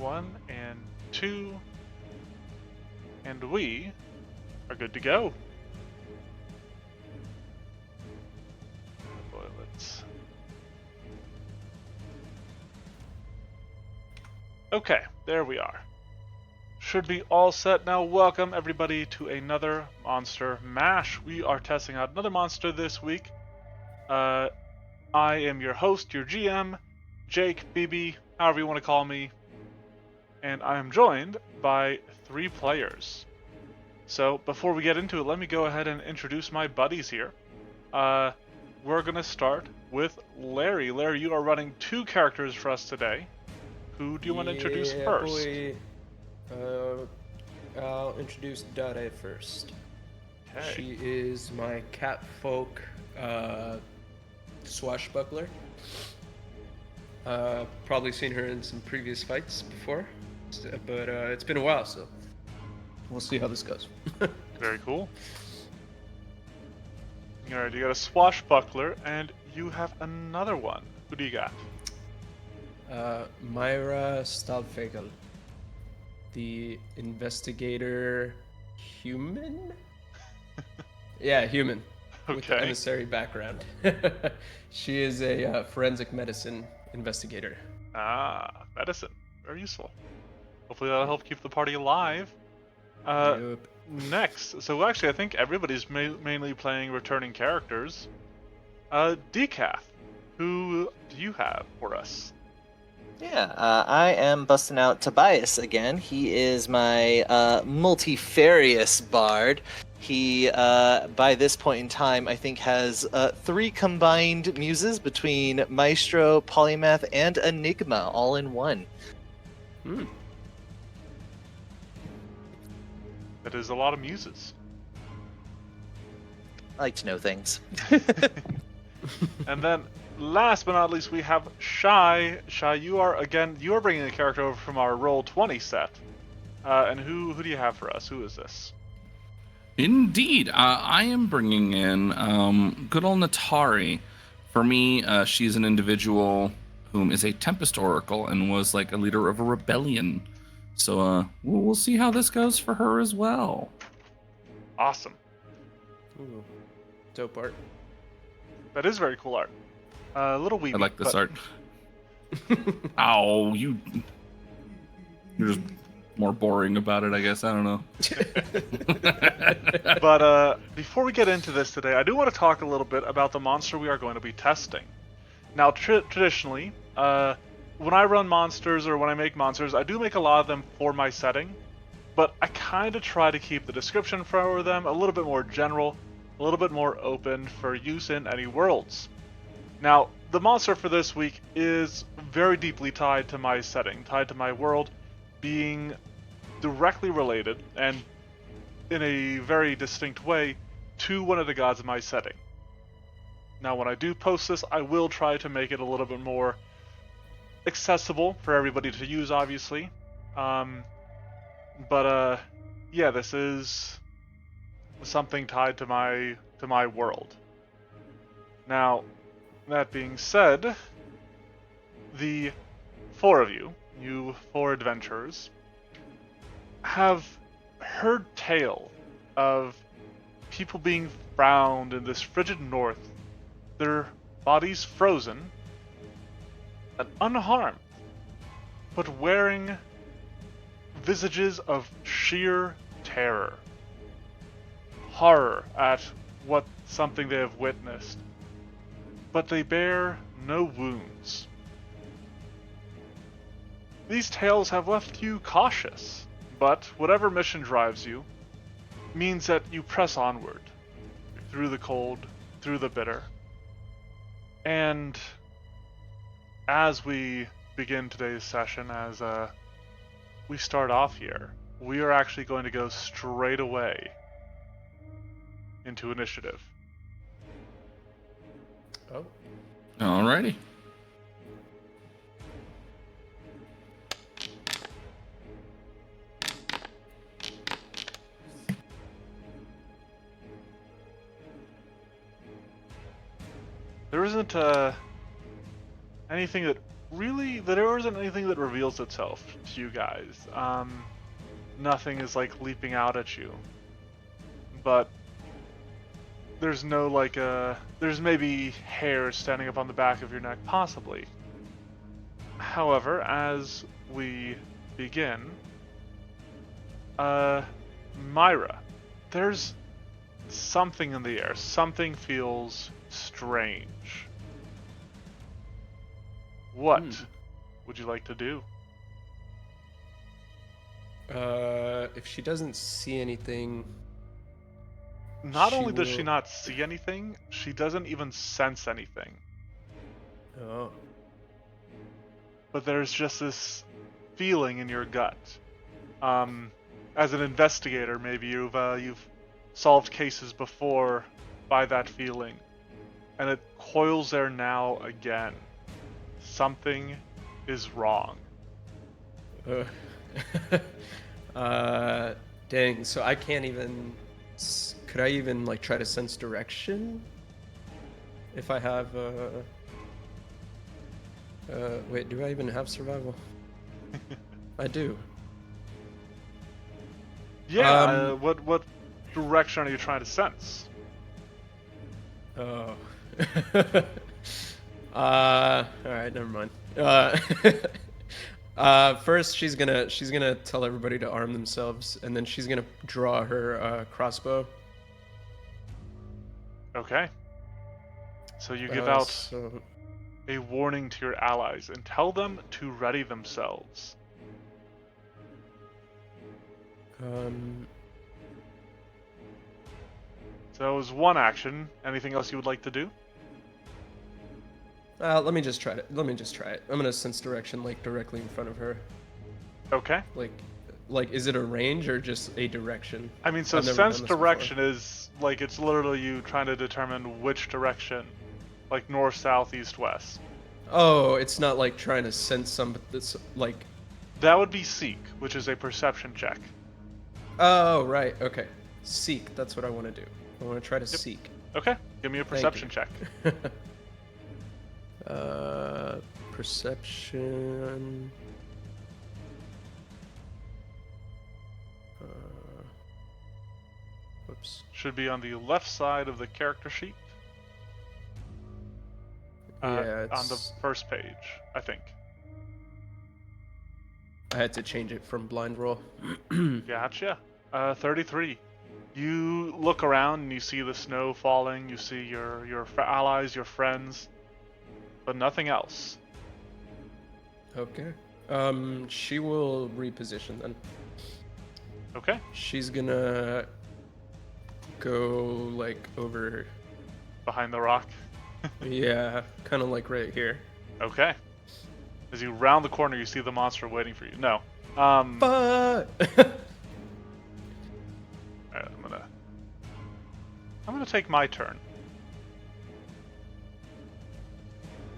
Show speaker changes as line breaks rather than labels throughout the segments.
1 and 2, and we are good to go. Boy, Okay, there we are. Should be all set now. Welcome everybody to another Monster Mash. We are testing out another monster this week. I am your host, your GM, Jake, BB, however you want to call me, and I am joined by 3 players. So before we get into it, let me go ahead and introduce my buddies here. We're gonna start with Larry. Larry, you are running 2 characters for us today. Who do you want to introduce first?
Boy. I'll introduce Dade first.
Okay.
She is my catfolk swashbuckler. Probably seen her in some previous fights before, but it's been a while, so we'll see how this goes.
Very cool. Alright, you got a swashbuckler, and you have another one. Who do you got?
Myra Stahlfegel, the investigator human? Yeah, human. With the
Okay.
emissary background. She is a forensic medicine investigator.
Ah, medicine. Very useful. Hopefully that'll help keep the party alive.
Yep.
Next, so actually I think everybody's mainly playing returning characters. Decaf, who do you have for us?
Yeah, I am busting out Tobias again. He is my multifarious bard. He, by this point in time, I think has 3 combined muses between Maestro, Polymath, and Enigma, all in one.
That is a lot of muses.
I like to know things.
And then, last but not least, we have Shy. Shy, you are bringing a character over from our Roll20 set. And who do you have for us? Who is this?
Indeed, I am bringing in good old Natari. For me, she's an individual whom is a Tempest Oracle and was like a leader of a rebellion. So we'll see how this goes for her as well.
Awesome.
Ooh, dope art.
That is very cool art. A little weeby.
I like this
but...
art. Ow, you're just more boring about it, I guess. I don't know.
But before we get into this today, I do want to talk a little bit about the monster we are going to be testing. Now, traditionally, when I run monsters or when I make monsters, I do make a lot of them for my setting, but I kind of try to keep the description for them a little bit more general, a little bit more open for use in any worlds. Now, the monster for this week is very deeply tied to my setting, tied to my world, being directly related, and in a very distinct way, to one of the gods of my setting. Now, when I do post this, I will try to make it a little bit more accessible for everybody to use, obviously. Yeah, this is something tied to my world. Now, that being said, the 4 of you 4 adventurers, have heard tale of people being found in this frigid north, their bodies frozen and unharmed, but wearing visages of sheer terror, horror at something they have witnessed, but they bear no wounds. These tales have left you cautious, but whatever mission drives you means that you press onward, through the cold, through the bitter. And as we begin today's session, as we start off here, we are actually going to go straight away into initiative.
Oh.
Alrighty.
There isn't anything that really, there isn't anything that reveals itself to you guys. Nothing is like leaping out at you, but there's no like there's maybe hair standing up on the back of your neck, possibly. However, as we begin, Myra, there's something in the air. Something feels strange. What would you like to do?
If she doesn't see anything,
Not
she
only does she
will-
not see anything, she doesn't even sense anything.
oh,
But there's just this feeling in your gut. As an investigator, maybe you've solved cases before by that feeling, and it coils there now again. Something is wrong.
uh, dang. So I can't even. Could I even like try to sense direction? If I have wait, do I even have survival? I do.
Yeah. What direction are you trying to sense?
Oh. All right, never mind. First she's gonna tell everybody to arm themselves, and then she's gonna draw her crossbow.
Okay. So you give out
So,
a warning to your allies and tell them to ready themselves. So that was one action. Anything else you would like to do?
let me just try it. I'm gonna sense direction like directly in front of her.
Okay.
Like, is it a range or just a direction?
I mean, so
I've never done
sense
this
direction is like it's literally you trying to determine which direction, like north, south, east, west.
Oh, it's not like trying to sense some. That's like.
That would be seek, which is a perception check.
Oh right, okay. Seek. That's what I want to do. I want to try to seek.
Okay, give me a perception check.
Perception. Whoops.
Should be on the left side of the character sheet.
Yeah,
On the first page, I think.
I had to change it from blind roll.
Gotcha. 33. You look around and you see the snow falling. You see your allies, your friends, but nothing else.
Okay. She will reposition then.
Okay.
She's gonna go like over.
Behind the rock.
Yeah, kind of like right here.
Okay. As you round the corner, you see the monster waiting for you. No.
But
Alright, I'm gonna take my turn.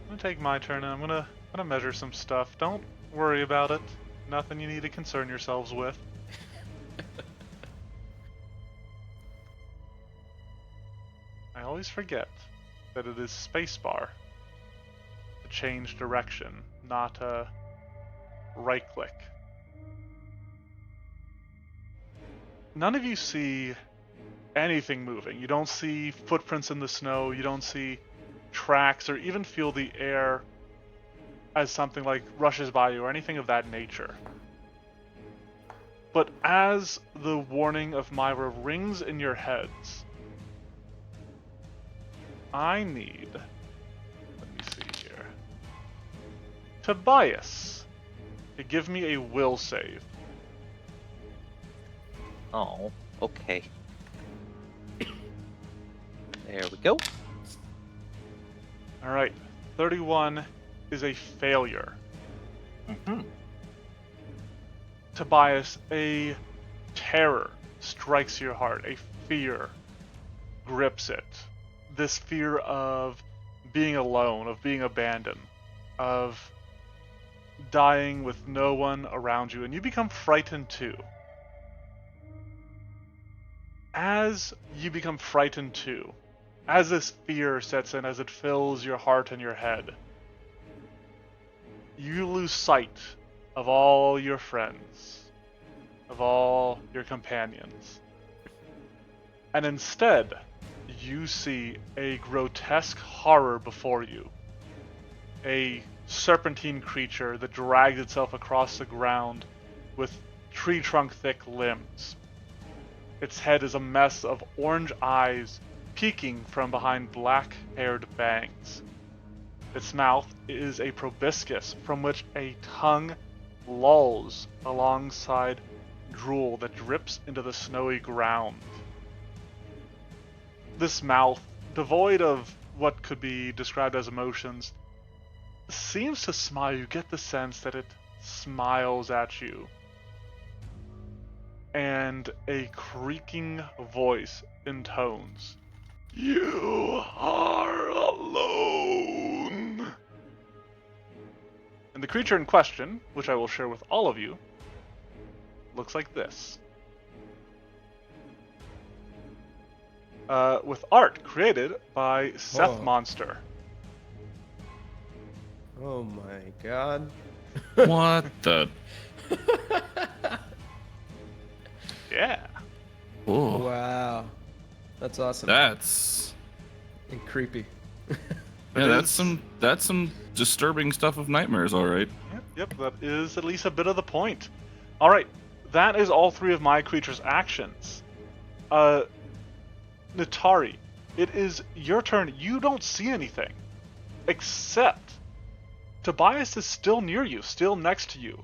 I'm gonna take my turn, and I'm gonna measure some stuff. Don't worry about it. Nothing you need to concern yourselves with. I always forget that it is spacebar to change direction, not a right click. None of you see anything moving. You don't see footprints in the snow, you don't see tracks, or even feel the air as something like rushes by you or anything of that nature. But as the warning of Myra rings in your heads, I need, let me see here, Tobias to give me a will save.
Oh, okay. There we go.
Alright, 31 is a failure. Tobias, a terror strikes your heart, a fear grips it. This fear of being alone, of being abandoned, of dying with no one around you, and you become frightened too. As you become frightened too, as this fear sets in, as it fills your heart and your head, you lose sight of all your friends, of all your companions. And instead, you see a grotesque horror before you. A serpentine creature that drags itself across the ground with tree trunk thick limbs. Its head is a mess of orange eyes peeking from behind black haired bangs. Its mouth is a proboscis from which a tongue lolls alongside drool that drips into the snowy ground. This mouth, devoid of what could be described as emotions, seems to smile. You get the sense that it smiles at you. And a creaking voice intones, "You are alone." And the creature in question, which I will share with all of you, looks like this. With art created by Seth
Whoa.
Monster.
Oh my god.
What the?
Yeah.
Oh,
Wow. That's awesome.
that's
And creepy.
yeah.
is-
That's some disturbing stuff of nightmares. All right.
Yep, that is at least a bit of the point. Alright, that is all three of my creature's actions. Natari, it is your turn. You don't see anything. Except Tobias is still near you, still next to you.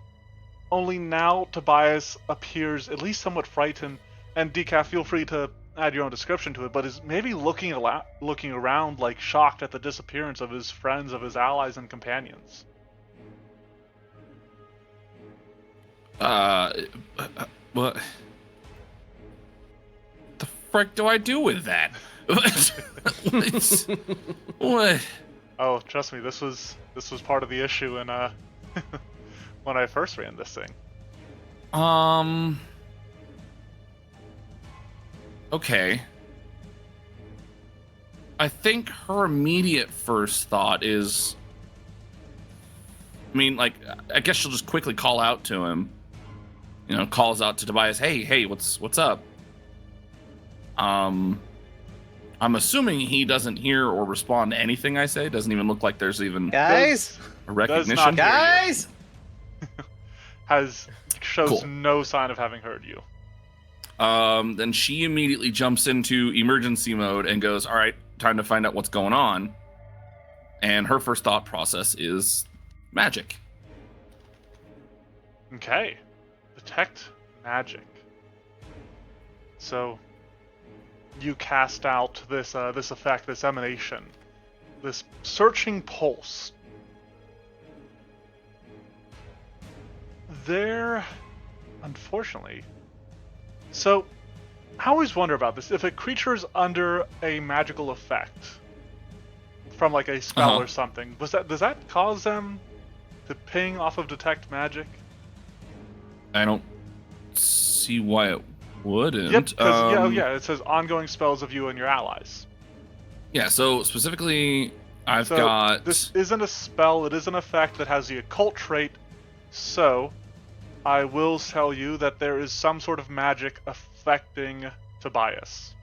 Only now Tobias appears at least somewhat frightened, and Decaf, feel free to add your own description to it, but is maybe looking around like shocked at the disappearance of his friends, of his allies and companions.
What the frick do I do with that? What?
Oh, trust me, this was part of the issue in when I first ran this thing.
Okay. I think her immediate first thought is, I mean, like, I guess she'll just quickly call out to him. You know, calls out to Tobias, "Hey, what's up?" I'm assuming he doesn't hear or respond to anything I say. Doesn't even look like there's even
Guys,
a recognition.
not hear you.
guys.
Shows
Cool.
no sign of having heard you.
Then she immediately jumps into emergency mode and goes, "All right, time to find out what's going on." And her first thought process is magic.
Okay. Detect magic. So you cast out this this effect, this emanation, this searching pulse. There, unfortunately. So, I always wonder about this. If a creature's under a magical effect from like a spell
Uh-huh.
or something, does that cause them to ping off of detect magic?
I don't see why it wouldn't.
Yep, because it says ongoing spells of you and your allies.
Yeah, so specifically, I've
So
got.
this isn't a spell; it is an effect that has the occult trait. So, I will tell you that there is some sort of magic affecting Tobias.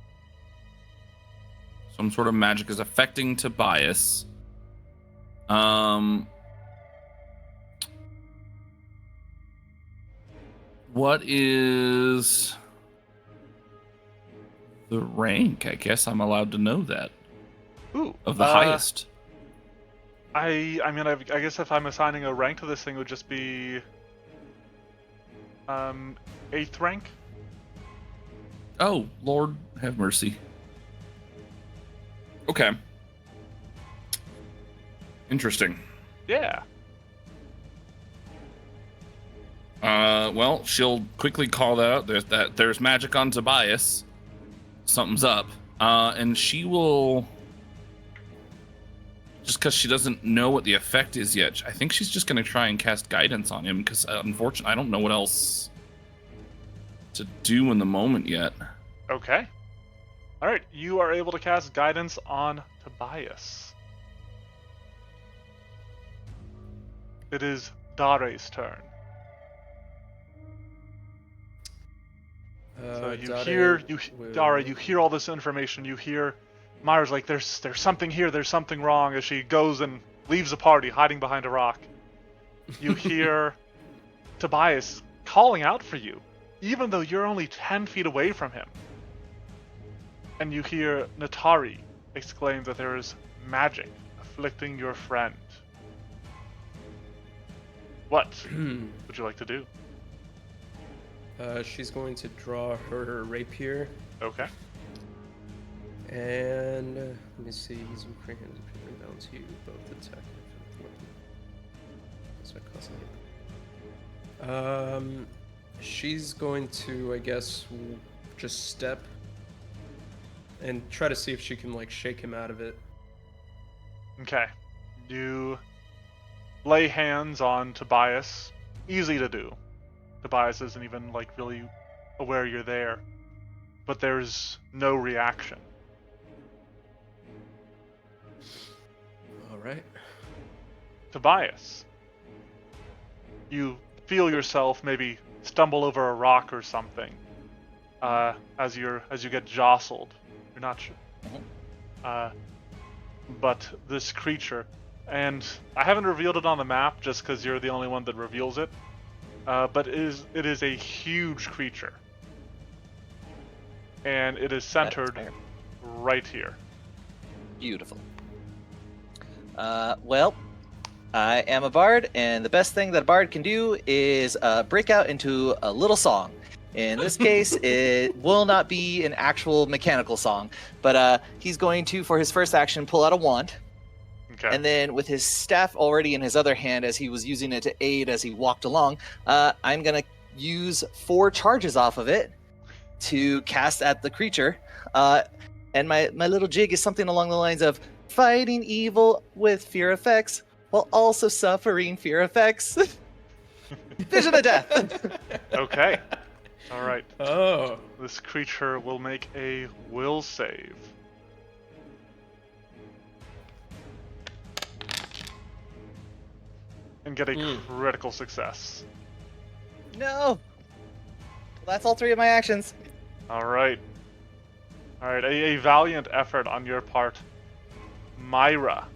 Some sort of magic is affecting Tobias. What is the rank? I guess I'm allowed to know that.
Ooh,
Of the highest.
I mean, I guess if I'm assigning a rank to this thing, it would just be 8th rank.
Oh, Lord have mercy. Okay. Interesting.
Yeah.
Well, she'll quickly call that out. There's magic on Tobias. Something's up. And she will, just because she doesn't know what the effect is yet, I think she's just going to try and cast guidance on him, because unfortunately, I don't know what else to do in the moment yet.
Okay. All right, you are able to cast guidance on Tobias. it is Dare's turn. So you hear, Dara, you hear all this information. You hear Myra's like, there's something here, there's something wrong, as she goes and leaves the party, hiding behind a rock. You hear Tobias calling out for you, even though you're only 10 feet away from him. And you hear Natari exclaim that there is magic afflicting your friend. What would you like to do?
She's going to draw her rapier.
Okay.
And let me see. He's Ukrainian. Down to you both attack. She's going to, I guess, just step and try to see if she can like shake him out of it.
Okay. You lay hands on Tobias. Easy to do. Tobias isn't even like really aware you're there. But there's no reaction.
All right.
Tobias, you feel yourself maybe stumble over a rock or something as you get jostled. You're not sure. But this creature, and I haven't revealed it on the map just because you're the only one that reveals it. But it is a huge creature, and it is centered right here.
Beautiful. Well, I am a bard, and the best thing that a bard can do is break out into a little song. In this case, it will not be an actual mechanical song, but he's going to, for his first action, pull out a wand.
Okay.
And then with his staff already in his other hand, as he was using it to aid as he walked along, I'm going to use 4 charges off of it to cast at the creature. And my little jig is something along the lines of fighting evil with fear effects while also suffering fear effects. Vision of death.
Okay. All right.
Oh.
This creature will make a will save. And get a critical success.
No. Well, that's all 3 of my actions.
All right. All right. A valiant effort on your part, Myra.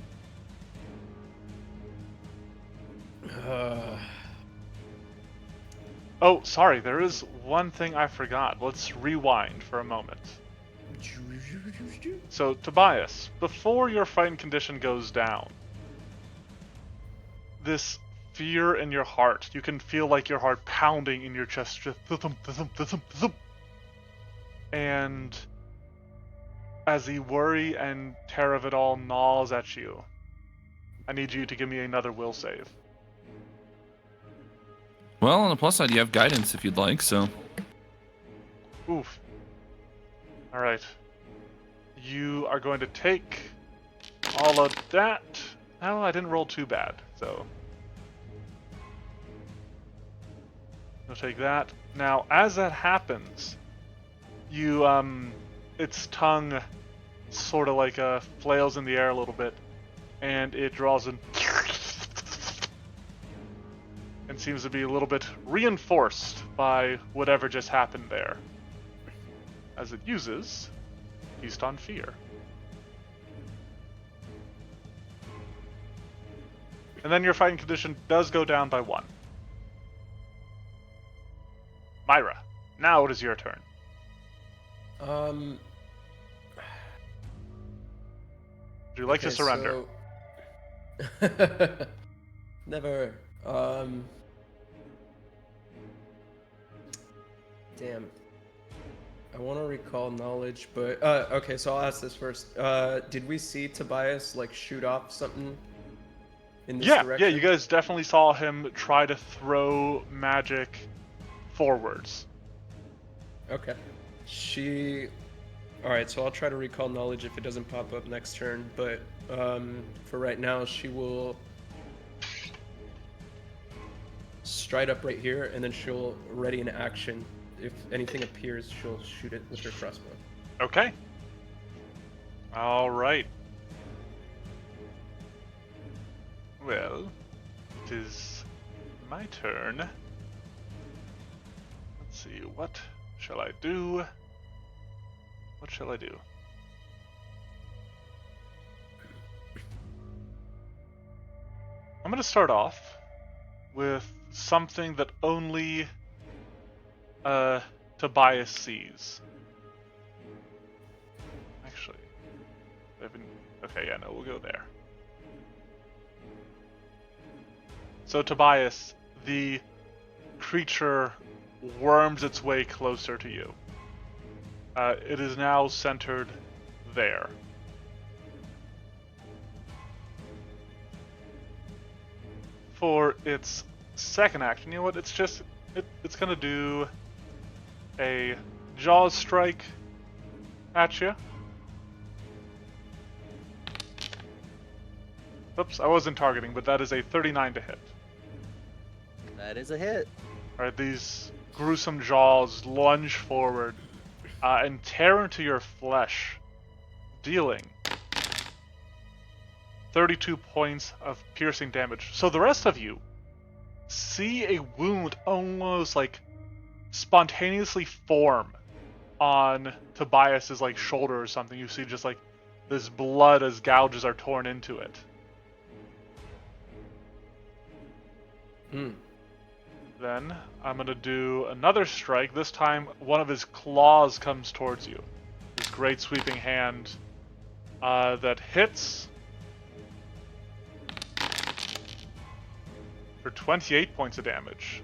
Oh, sorry. There is one thing I forgot. Let's rewind for a moment. So, Tobias, before your frightened condition goes down, this fear in your heart, you can feel like your heart pounding in your chest, just and as the worry and terror of it all gnaws at you, I need you to give me another will save.
Well, on the plus side, you have guidance if you'd like, so.
Oof. Alright. You are going to take all of that. Oh, I didn't roll too bad, so. You'll take that. Now, as that happens, you, its tongue sort of like flails in the air a little bit, and it draws in and seems to be a little bit reinforced by whatever just happened there, as it uses Feast on Fear. And then your fighting condition does go down by 1. Myra, now it is your turn. Would you like to surrender?
So... Never. Damn. I want to recall knowledge, but okay. So I'll ask this first. Did we see Tobias like shoot off something in this direction?
Yeah. You guys definitely saw him try to throw magic forwards.
Okay. All right. So I'll try to recall knowledge if it doesn't pop up next turn. But for right now, she will stride up right here, and then she'll ready an action. If anything appears, she'll shoot it with her crossbow.
Okay. All right. Well, it is my turn. Let's see, what shall I do? What shall I do? I'm gonna start off with something that only Tobias sees. Actually, okay, yeah, no, we'll go there. So Tobias, the creature worms its way closer to you. It is now centered there. For its second action, you know what? It's gonna do a jaws strike at you. Oops, I wasn't targeting, but that is a 39 to hit.
That is a hit.
Alright, these gruesome jaws lunge forward and tear into your flesh, dealing 32 points of piercing damage. So the rest of you see a wound almost like spontaneously form on Tobias's like shoulder or something. You see just like this blood as gouges are torn into it. Then I'm gonna do another strike. This time one of his claws comes towards you. This great sweeping hand that hits for 28 points of damage.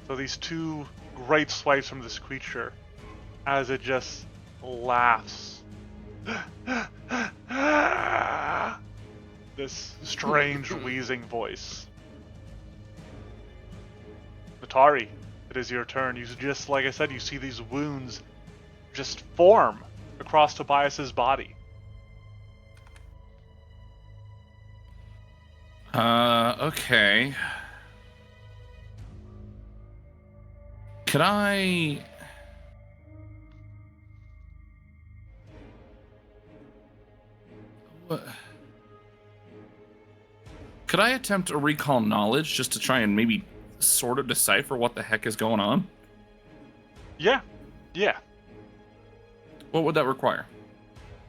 So these two great swipes from this creature as it just laughs. This strange wheezing voice. Natari, it is your turn. You just, like I said, you see these wounds just form across Tobias's body.
Okay. Could I... What? Could I attempt a recall knowledge just to try and maybe sort of decipher what the heck is going on?
Yeah.
What would that require?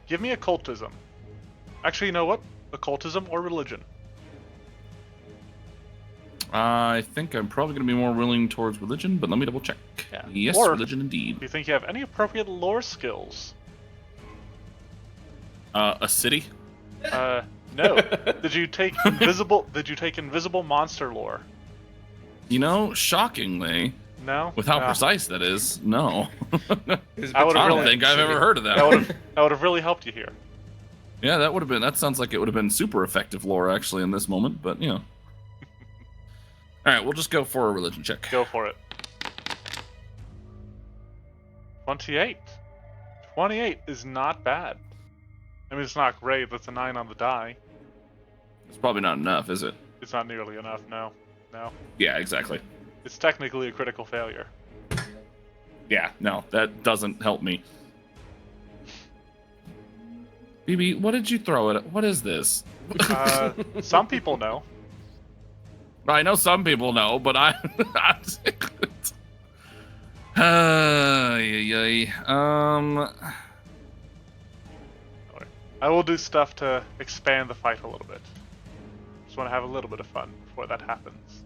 Give me occultism. Actually, you know what? Occultism or religion.
I think I'm probably going to be more willing towards religion, but let me double check.
Yeah.
Yes,
Or-
religion indeed.
Do you think you have any appropriate lore skills?
A city?
No. Did you take invisible monster lore?
You know, shockingly,
No.
with how
No.
precise that is, no.
Is
I would've
I don't
really-
think I've ever heard of that.
That would have really helped you here.
Yeah, that sounds like it would have been super effective lore actually in this moment, but you know. Alright, we'll just go for a religion check.
Go for it. 28. 28 is not bad. I mean, it's not great. That's a 9 on the die.
It's probably not enough, is it?
It's not nearly enough, no. No.
Yeah, exactly.
It's technically a critical failure.
Yeah, no, that doesn't help me. BB, what did you throw at it? What is this?
Some people know.
I know some people know, but I
I will do stuff to expand the fight a little bit. Just want to have a little bit of fun before that happens.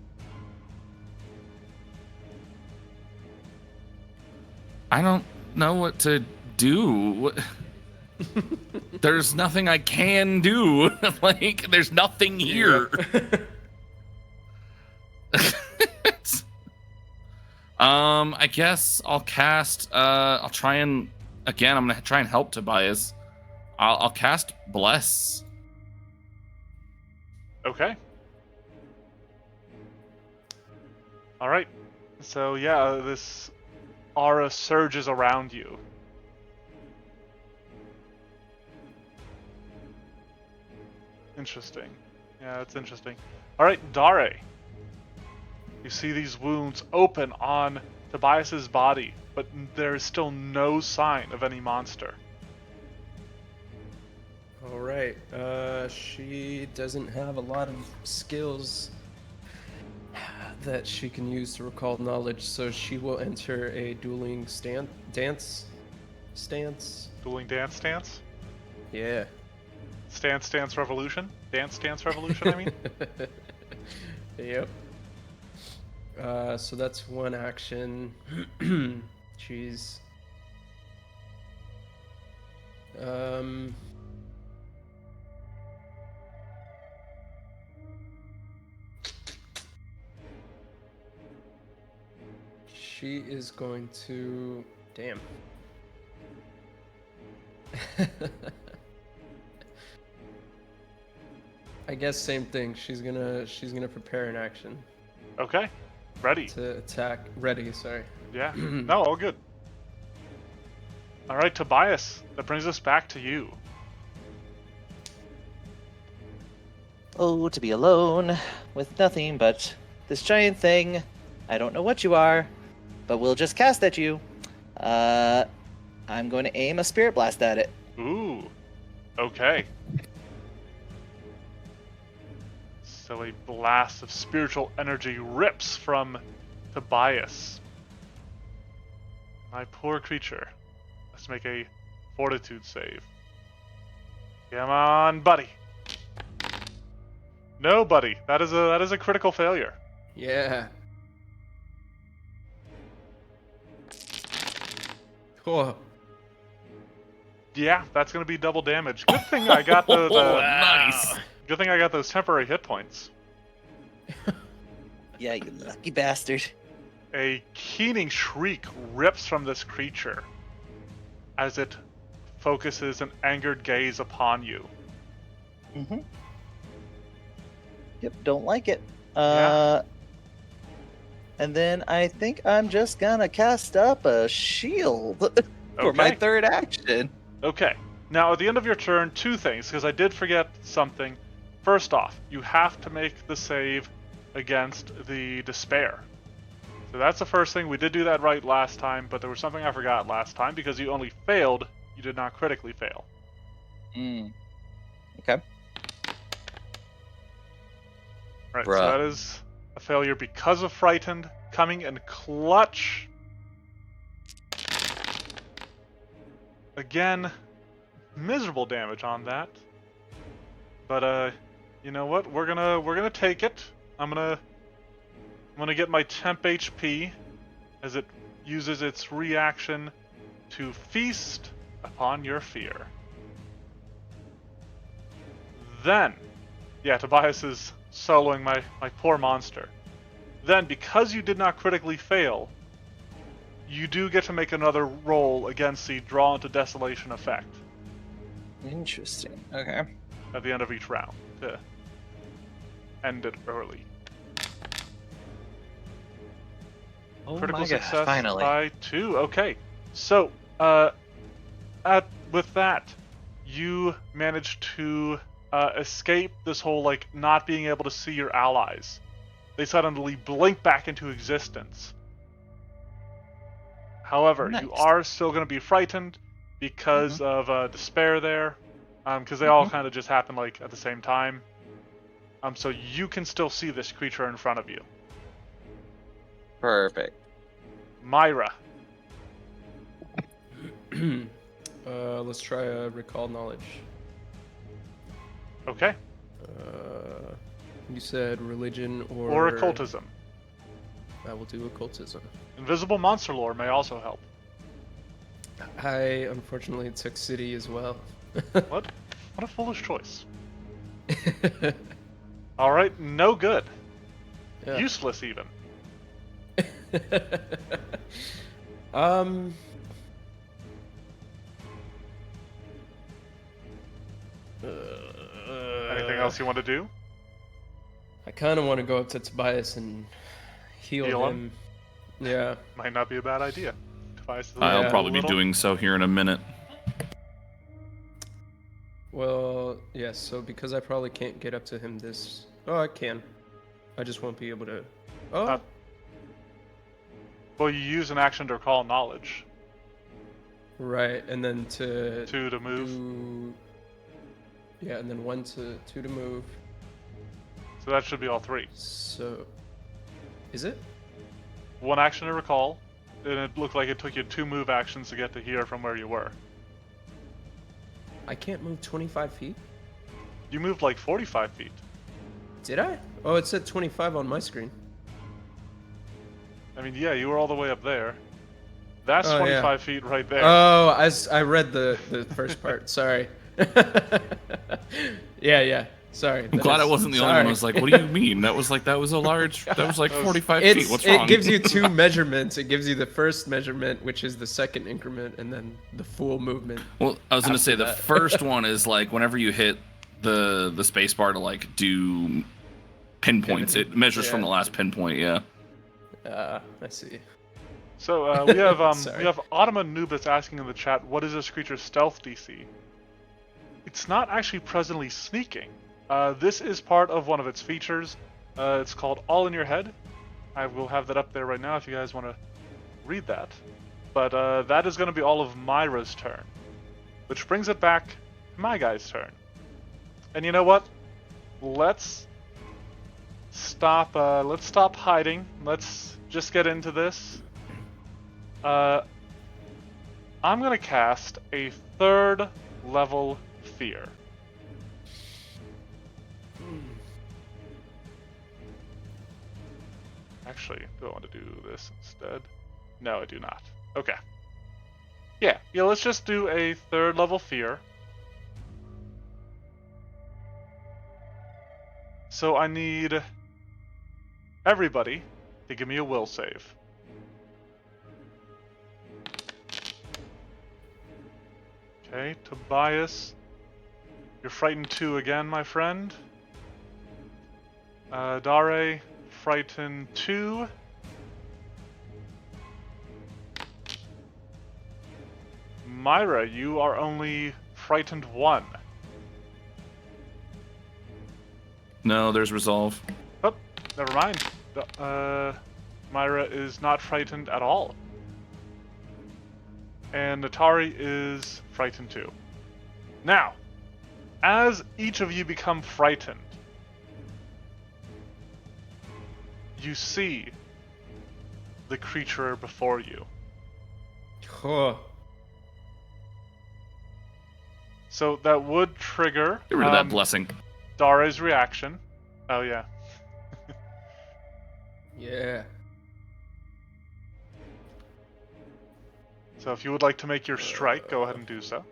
I don't know what to do. There's nothing I can do. Like, there's nothing here. I guess I'll cast. I'll try and again. I'm gonna try and help Tobias. I'll cast Bless.
Okay. All right. So yeah, this aura surges around you. Interesting. Yeah, that's interesting. All right, Dare. You see these wounds open on Tobias's body, but there is still no sign of any monster.
All right. She doesn't have a lot of skills. that she can use to recall knowledge, so she will enter a dueling dance stance.
Dueling dance stance?
Yeah.
Stance revolution? Dance revolution, I mean?
Yep. So that's one action. Jeez. She is going to... Damn. I guess same thing. She's gonna prepare an action
Okay. Ready.
to attack. Ready, sorry.
Yeah. No, all good. Alright, Tobias, that brings us back to you.
Oh, to be alone with nothing but this giant thing. I don't know what you are, but we'll just cast at you. I'm going to aim a Spirit Blast at it.
Ooh. Okay. So a blast of spiritual energy rips from Tobias. My poor creature. Let's make a fortitude save. Come on, buddy. No, buddy. That is a critical failure.
Yeah. Oh.
Yeah, that's gonna be double damage. Good thing I got the
Nice.
good thing I got those temporary hit points.
Yeah, you lucky bastard.
A keening shriek rips from this creature as it focuses an angered gaze upon you.
Mm-hmm. Yep, don't like it.
Yeah.
And then I think I'm just gonna cast up a shield for my
Okay.
third action.
Okay. Now, at the end of your turn, two things, because I did forget something. First off, you have to make the save against the despair. So that's the first thing. We did do that right last time, but there was something I forgot last time because you only failed, you did not critically fail.
Okay.
Right,
Bruh.
so that is a failure because of Frightened, coming in clutch. Again, miserable damage on that. But you know what? We're gonna take it. I'm gonna get my temp HP as it uses its reaction to feast upon your fear. Then, yeah, Tobias is soloing my poor monster. Then, because you did not critically fail, you do get to make another roll against the Draw into Desolation effect
Interesting. Okay.
at the end of each round to end it early.
Oh
Critical
my god,
success
finally.
by 2. Okay. So, with that, you manage to escape this whole, like, not being able to see your allies. They suddenly blink back into existence. However, you
Nice.
are still going to be frightened because of despair there, because they all kind of just happen, like, at the same time. So you can still see this creature in front of you.
Perfect.
Myra.
Let's try a recall knowledge.
Okay.
You said religion
Or occultism.
I will do occultism.
Invisible monster lore may also help.
I unfortunately took city as well.
What? What a foolish choice. Alright, no good.
Yeah.
Useless, even. Anything else you want to do?
I kind of want to go up to Tobias and heal
Heal him?
him. Yeah.
Might not be a bad idea. Tobias is a
I'll
Yeah.
probably be
little-
doing so here in a minute.
Well, yes. So because I probably can't get up to him this. Oh, I can. I just won't be able to. Oh.
Uh, Well, you use an action to recall knowledge.
Right, and then to
2 to move.
Yeah, and then 2 to move.
So that should be all 3.
So Is it?
1 action to recall, and it looked like it took you 2 move actions to get to here from where you were.
I can't move 25 feet?
You moved like 45 feet.
Did I? Oh, it said 25 on my screen.
I mean, yeah, you were all the way up there. That's
Oh,
25
yeah.
feet right there.
Oh, I read the first part. Sorry. Yeah. Sorry.
I'm glad I wasn't the only one who was like, what do you mean? That was like 45 feet. What's wrong?
It gives you 2 measurements. It gives you the first measurement, which is the second increment, and then the full movement.
Well, I was going to say the
that.
first one is like whenever you hit the space bar to like do pinpoints, it measures from the last pinpoint, yeah.
I see.
So we have
Sorry.
we have Autumn Anubis asking in the chat, what is this creature's stealth DC? It's not actually presently sneaking. This is part of one of its features. It's called All in Your Head. I will have that up there right now if you guys want to read that. But that is going to be all of Myra's turn, which brings it back to my guy's turn. And you know what? Let's stop hiding. Let's just get into this. I'm gonna cast a 3rd level fear. Actually, do I want to do this instead? No, I do not. Okay. Yeah, let's just do a 3rd level fear. So I need everybody to give me a will save. Okay, Tobias, you're frightened 2 again, my friend. Dare, frightened 2. Myra, you are only frightened 1.
No, there's resolve.
Oh, never mind. Myra is not frightened at all. And Natari is frightened too. Now, as each of you become frightened, you see the creature before you.
Oh.
So that would trigger
Get rid of that blessing.
Dare's reaction. Oh yeah.
Yeah.
So if you would like to make your strike, go ahead and do so.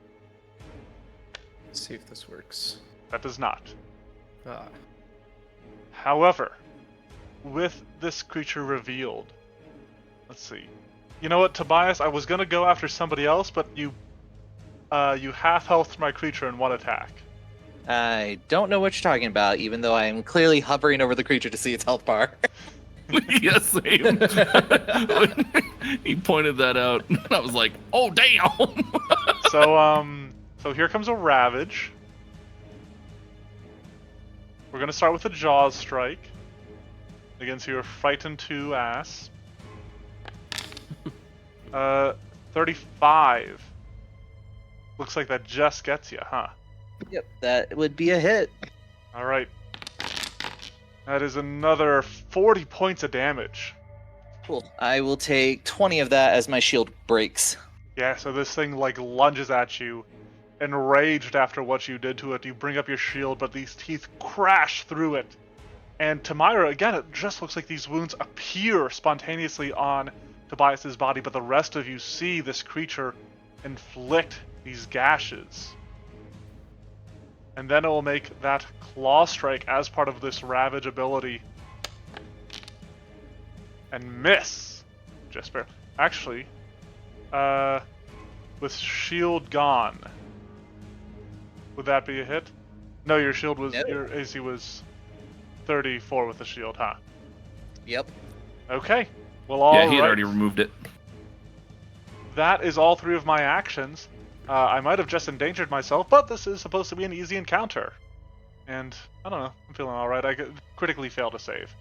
Let's see if this works.
That does not.
Ah.
However, with this creature revealed, let's see. You know what, Tobias? I was gonna go after somebody else, but you half healthed my creature in 1 attack.
I don't know what you're talking about, even though I am clearly hovering over the creature to see its health bar.
Yes, same. He pointed that out, and I was like, "Oh, damn!"
So here comes a Ravage. We're gonna start with a Jaws strike against your frightened 2 ass. 35. Looks like that just gets you, huh?
Yep, that would be a hit.
All right. That is another 40 points of damage.
Cool. I will take 20 of that as my shield breaks.
Yeah, so this thing like lunges at you, enraged after what you did to it. You bring up your shield, but these teeth crash through it. And to Myra, again, it just looks like these wounds appear spontaneously on Tobias's body, but the rest of you see this creature inflict these gashes. And then it will make that claw strike as part of this Ravage ability. And miss. Just barely. Actually, with shield gone, would that be a hit? No, your shield was,
Nope.
your AC was 34 with the shield, huh?
Yep.
Okay. Well, all
Yeah, he had
right.
already removed it.
That is all 3 of my actions. I might have just endangered myself, but this is supposed to be an easy encounter. And, I don't know, I'm feeling alright. I critically failed to save.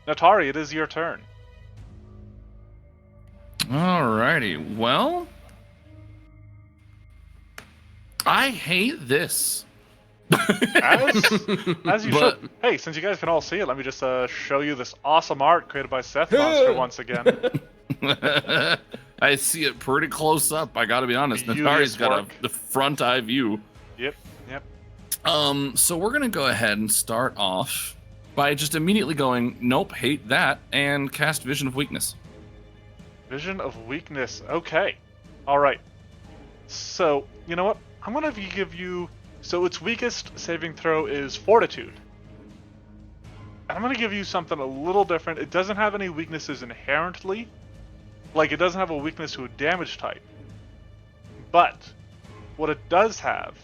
Natari, it is your turn.
Alrighty, well, I hate this.
As you
But-
should. Hey, since you guys can all see it, let me just show you this awesome art created by Seth Monster once again.
I see it pretty close up. I gotta be honest.
Beauteous
Natari's got
work.
the front eye view.
Yep.
So we're gonna go ahead and start off by just immediately going, nope, hate that, and cast Vision of Weakness.
Vision of Weakness. Okay. All right. So, you know what? I'm going to give you... So its weakest saving throw is Fortitude. And I'm going to give you something a little different. It doesn't have any weaknesses inherently. Like, it doesn't have a weakness to a damage type. But what it does have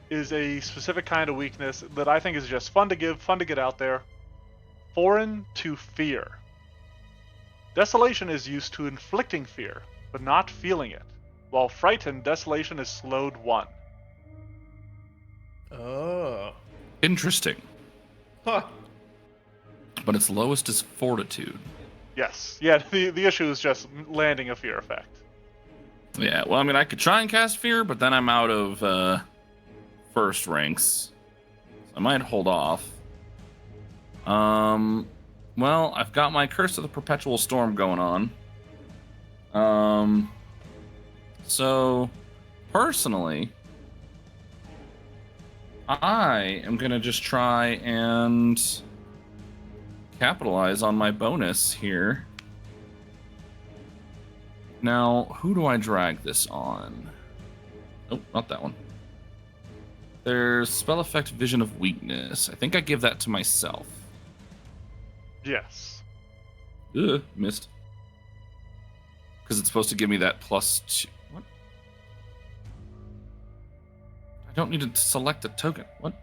is a specific kind of weakness that I think is just fun to give, fun to get out there. Foreign to Fear. Desolation is used to inflicting fear, but not feeling it. While Frightened, Desolation is slowed 1.
Oh.
Interesting.
Huh.
But its lowest is Fortitude.
Yes. Yeah, the issue is just landing a fear effect.
Yeah, well, I mean, I could try and cast Fear, but then I'm out of first ranks. So I might hold off. Well, I've got my Curse of the Perpetual Storm going on. So, personally, I am going to just try and capitalize on my bonus here. Now, who do I drag this on? Oh, not that one. There's Spell Effect Vision of Weakness. I think I give that to myself.
Yes.
Ugh, missed. Because it's supposed to give me that +2. What? I don't need to select a token. What?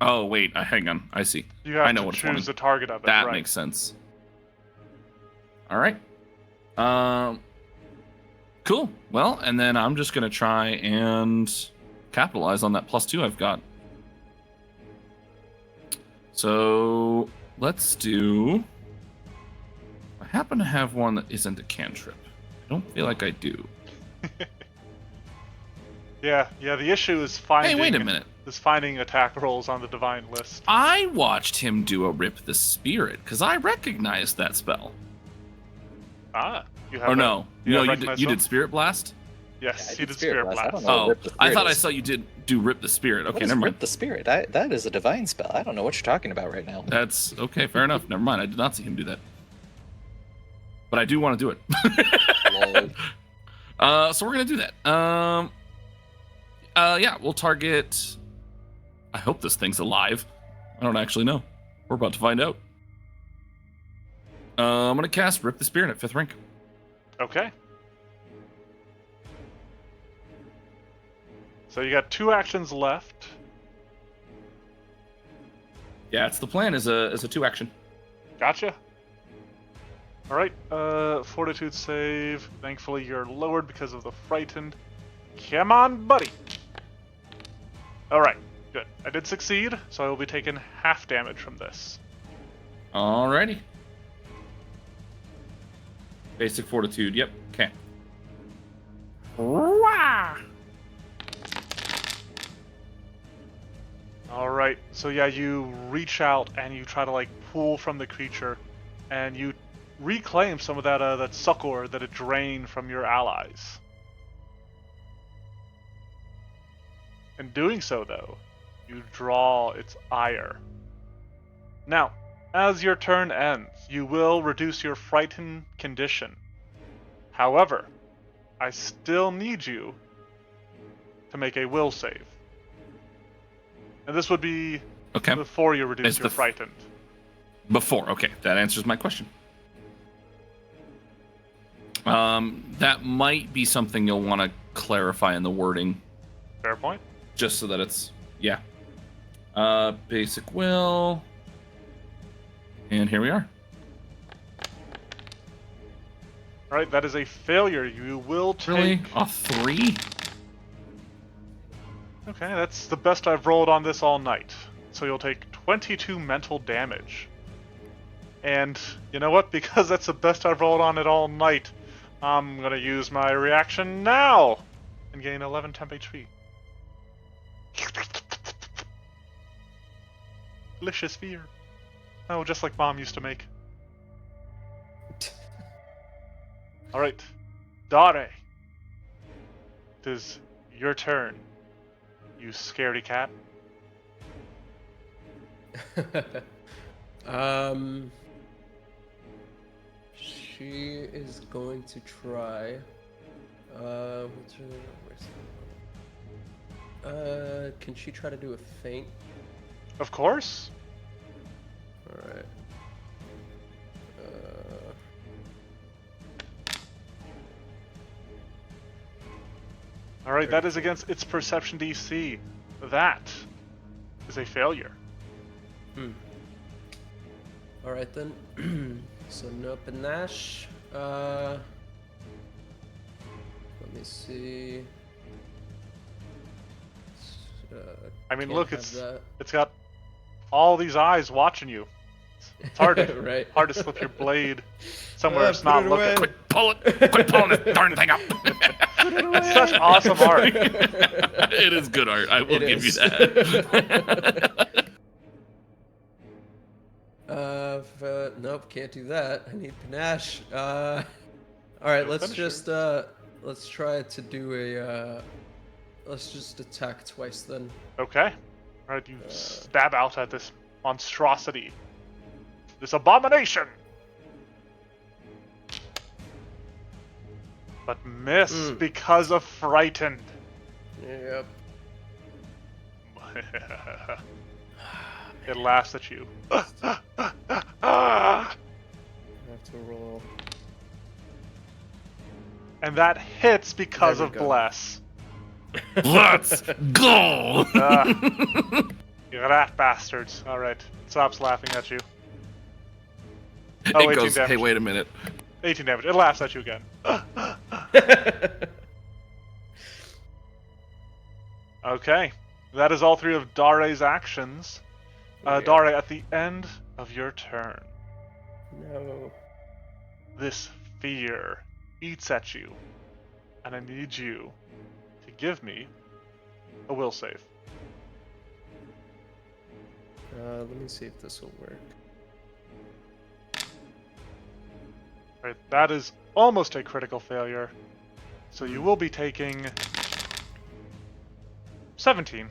Oh, wait. Hang on. I see.
You have
I know
to
what it's
choose
wanting.
the target of it.
That
right.
makes sense. All right. Cool. Well, and then I'm just going to try and capitalize on that +2 I've got. So let's do... I happen to have one that isn't a cantrip. I don't feel like I do.
Yeah. The issue is finding.
Hey, wait a minute.
Is finding attack rolls on the divine list.
I watched him do a Rip the Spirit because I recognized that spell.
Ah. You have
Or
a-
no,
you have
you
recognized
did
some?
Spirit Blast.
Yes,
Yeah, I
he
did
did
Spirit
Spirit
Blast. I
Blast.
don't know.
Oh,
Rip the
I
Spirit
thought I
is-
saw you did do Rip the Spirit.
What
Okay,
is
never mind.
Rip the Spirit? That is a divine spell. I don't know what you're talking about right now.
That's okay. Fair enough. Never mind. I did not see him do that, but I do want to do it.
Lol.
So we're gonna do that. Yeah, we'll target. I hope this thing's alive. I don't actually know. We're about to find out. I'm gonna cast Rip the Spirit at 5th rank.
Okay. So you got 2 actions left.
Yeah, it's the plan. Is a 2 action.
Gotcha. All right. Fortitude save. Thankfully, you're lowered because of the frightened. Come on, buddy. All right. Good. I did succeed, so I will be taking half damage from this.
Alrighty. Basic Fortitude. Yep. Okay.
All right. So yeah, you reach out and you try to like pull from the creature, and you reclaim some of that succor that it drained from your allies. In doing so, though, you draw its ire. Now, as your turn ends, you will reduce your frightened condition. However, I still need you to make a will save. And this would be
Okay.
before you reduce
It's
your
the
frightened.
Before. Okay, that answers my question. That might be something you'll want to clarify in the wording,
Fair point.
just so that it's basic will, and here we are.
All right, that is a failure. You will take...
Really, a 3?
Okay, that's the best I've rolled on this all night. So you'll take 22 mental damage. And you know what? Because that's the best I've rolled on it all night, I'm going to use my reaction now and gain 11 temp HP. delicious fear. Oh, just like Mom used to make. All right, Dare. It is your turn. You scaredy cat.
She is going to try. What's her? Where's can she try to do a feint?
Of course.
All right.
All right, that is against its perception DC. That is a failure.
All right then. So no panache. Let me see.
I mean,
can't
look,
have
it's
that.
it's got all these eyes watching you. It's hard to
Right.
hard to slip your blade somewhere it's
Put
not
it
looking.
away.
Quit pulling this darn thing up.
It's such awesome art.
It is good art. I will
It
give you
is.
that.
Nope, can't do that. I need panache. All right,
No
let's
finisher.
just let's try to do a let's just attack twice then.
Okay. All right, you stab out at this monstrosity, this abomination, but miss because of frightened.
Yep.
It laughs at you.
I have to roll.
And that hits because
There we
of
go.
bless.
Let's go.
You rat bastards. Alright, it stops laughing at you.
It
18
goes,
damage.
hey, wait a minute.
18 damage. It laughs at you again. Okay. That is all three of Dare's actions.
Yeah.
Dare, at the end of your turn,
No.
this fear eats at you. And I need you to give me a will save.
Let me see if this will work.
Right, that is almost a critical failure. So you will be taking 17.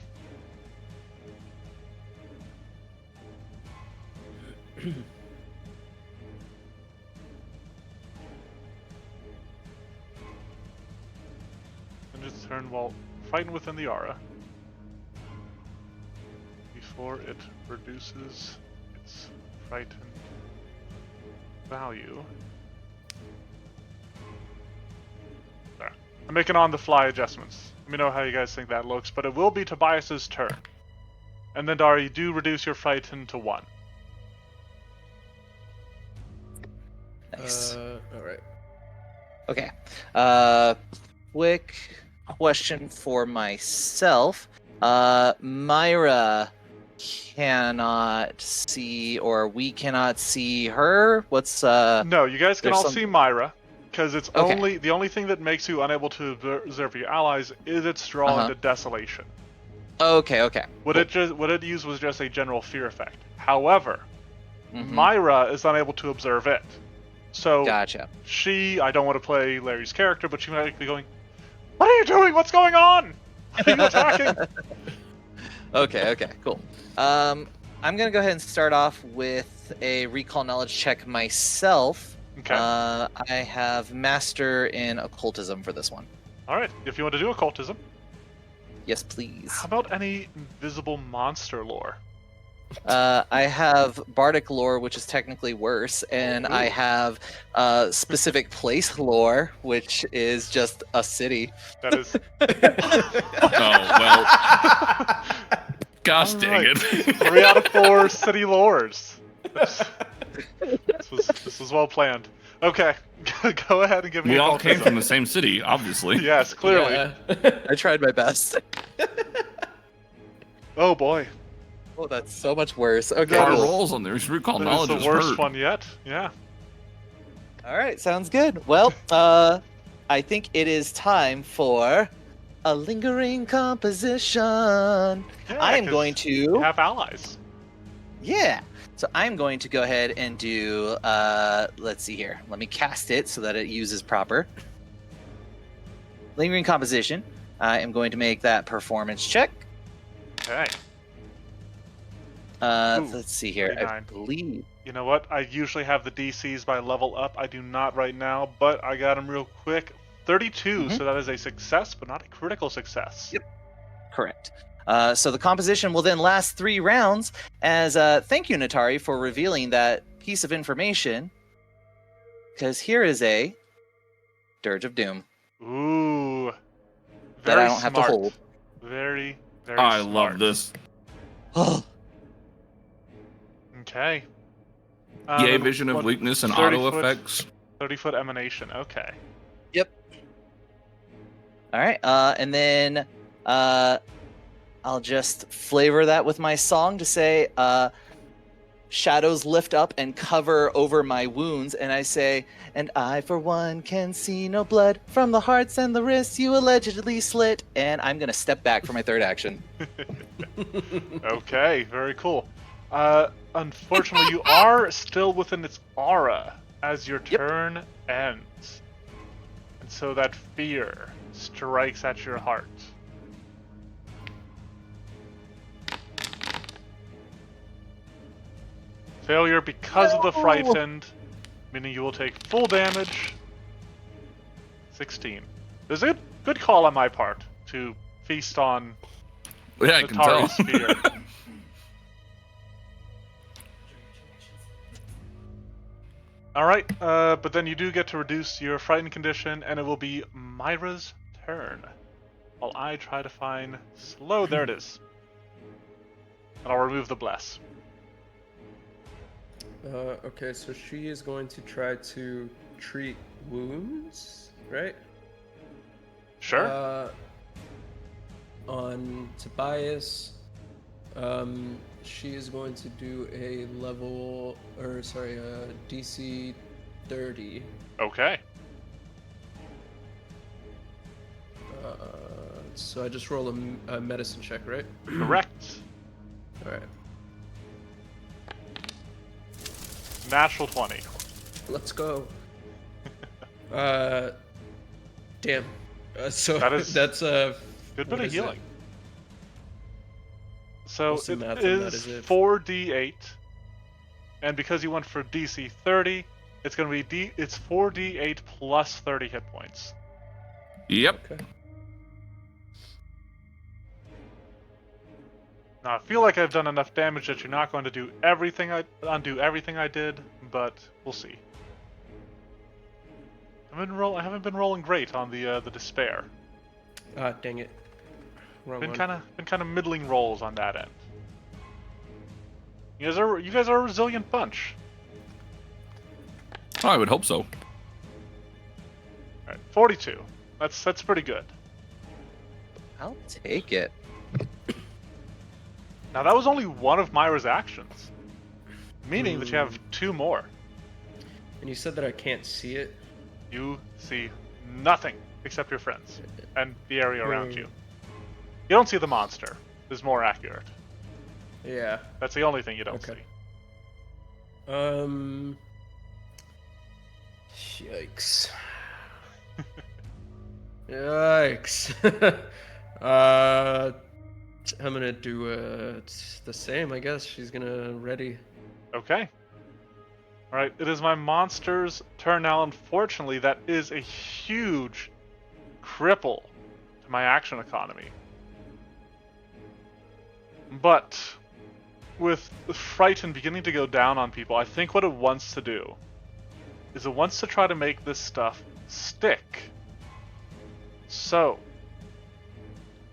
And just turn while fighting within the aura. Before it reduces its frightened value. There. I'm making on-the-fly adjustments. Let me know how you guys think that looks, but it will be Tobias's turn. And then, Dara, you do reduce your frightened to 1.
Nice.
All right.
Okay. Quick question for myself. Myra cannot see, or we cannot see her. What's
No, you guys can
there's
all
some-
see Myra, because it's
Okay.
the only thing that makes you unable to observe your allies is its draw
Uh-huh.
into Desolation.
Okay.
What it used was just a general fear effect. However,
Mhm.
Myra is unable to observe it. So
Gotcha.
I don't want to play Larry's character, but she might be going, "What are you doing? What's going on? What are you attacking?"
Okay, cool. I'm gonna go ahead and start off with a recall knowledge check myself.
Okay.
I have master in occultism for this one.
All right. If you want to do occultism,
Yes, please.
how about any invisible monster lore?
I have bardic lore, which is technically worse, and I
Ooh.
have specific place lore, which is just a city.
That is.
Oh, well. Gosh dang
Alright.
it.
3 out of 4 city lores. This was well planned. Okay, go ahead and give me
We
a
all came
occultism.
from the same city, obviously.
Yes, clearly.
Yeah.
I tried my best.
Oh boy,
Oh, that's so much worse. Okay,
That
Our
is-
cool.
rolls on there's recall
that is
knowledge
the
is
worst
hurt.
one yet. Yeah.
All right, sounds good. Well, I think it is time for a lingering composition.
Yeah,
I am
'cause
going
You
to.
have allies.
Yeah. So I'm going to go ahead and do, let's see here. Let me cast it so that it uses proper. Lingering Composition. I am going to make that performance check.
Okay. Ooh,
Let's see here.
39.
I believe.
You know what? I usually have the DCs by level up. I do not right now, but I got them real quick. 32, so that is a success, but not a critical success.
Yep. Correct. So the composition will then last 3 rounds. As thank you, Natari, for revealing that piece of information. Because here is a Dirge of Doom
Ooh.
that
Very
I don't have to
smart.
hold.
Very, very
I
smart.
love this.
Okay.
Yay,
then
vision of
what,
weakness and
30
auto
foot-
effects.
30-foot emanation. Okay.
Yep. All right. And then I'll just flavor that with my song to say, shadows lift up and cover over my wounds, and I say, and I, for one, can see no blood from the hearts and the wrists you allegedly slit. And I'm going to step back for my third action.
Okay, very cool. Unfortunately, you are still within its aura as your turn ends. And so that fear strikes at your heart. Failure because of the frightened, meaning you will take full damage. 16. There's a good call on my part to feast on
Yeah, I can tell.
Natari's fear. Alright, but then you do get to reduce your frightened condition, and it will be Myra's turn. While I try to find slow. There it is. And I'll remove the bless.
Okay, so she is going to try to treat wounds, right?
Sure.
On Tobias, she is going to do a DC 30.
Okay.
So I just roll a medicine check, right?
Correct.
All right.
Natural 20.
Let's go. Damn. So that's a
Good bit
what
of
is
healing.
it?
So
What's the
it
math on that?
is
Is it
4d8, and because you went for DC 30, it's going to be it's 4d8 plus 30 hit points.
Yep.
Okay.
Now I feel like I've done enough damage that you're not going to do undo everything I did, but we'll see. I haven't been rolling great on the despair.
Ah, dang it. Wrong
Been
one.
kind of middling rolls on that end. You guys are a resilient bunch.
Oh, I would hope so.
All right, 42. That's pretty good.
I'll take it.
Now that was only one of Myra's actions, meaning that you have 2 more.
And you said that I can't see it.
You see nothing except your friends and the area around you. You don't see the monster. Is more accurate.
Yeah.
That's the only thing you don't
Okay.
see.
Yikes. Yikes. I'm gonna do the same, I guess. She's gonna ready.
Okay. Alright, it is my monster's turn now. Unfortunately, that is a huge cripple to my action economy. But with Frighten beginning to go down on people, I think what it wants to do is it wants to try to make this stuff stick. So,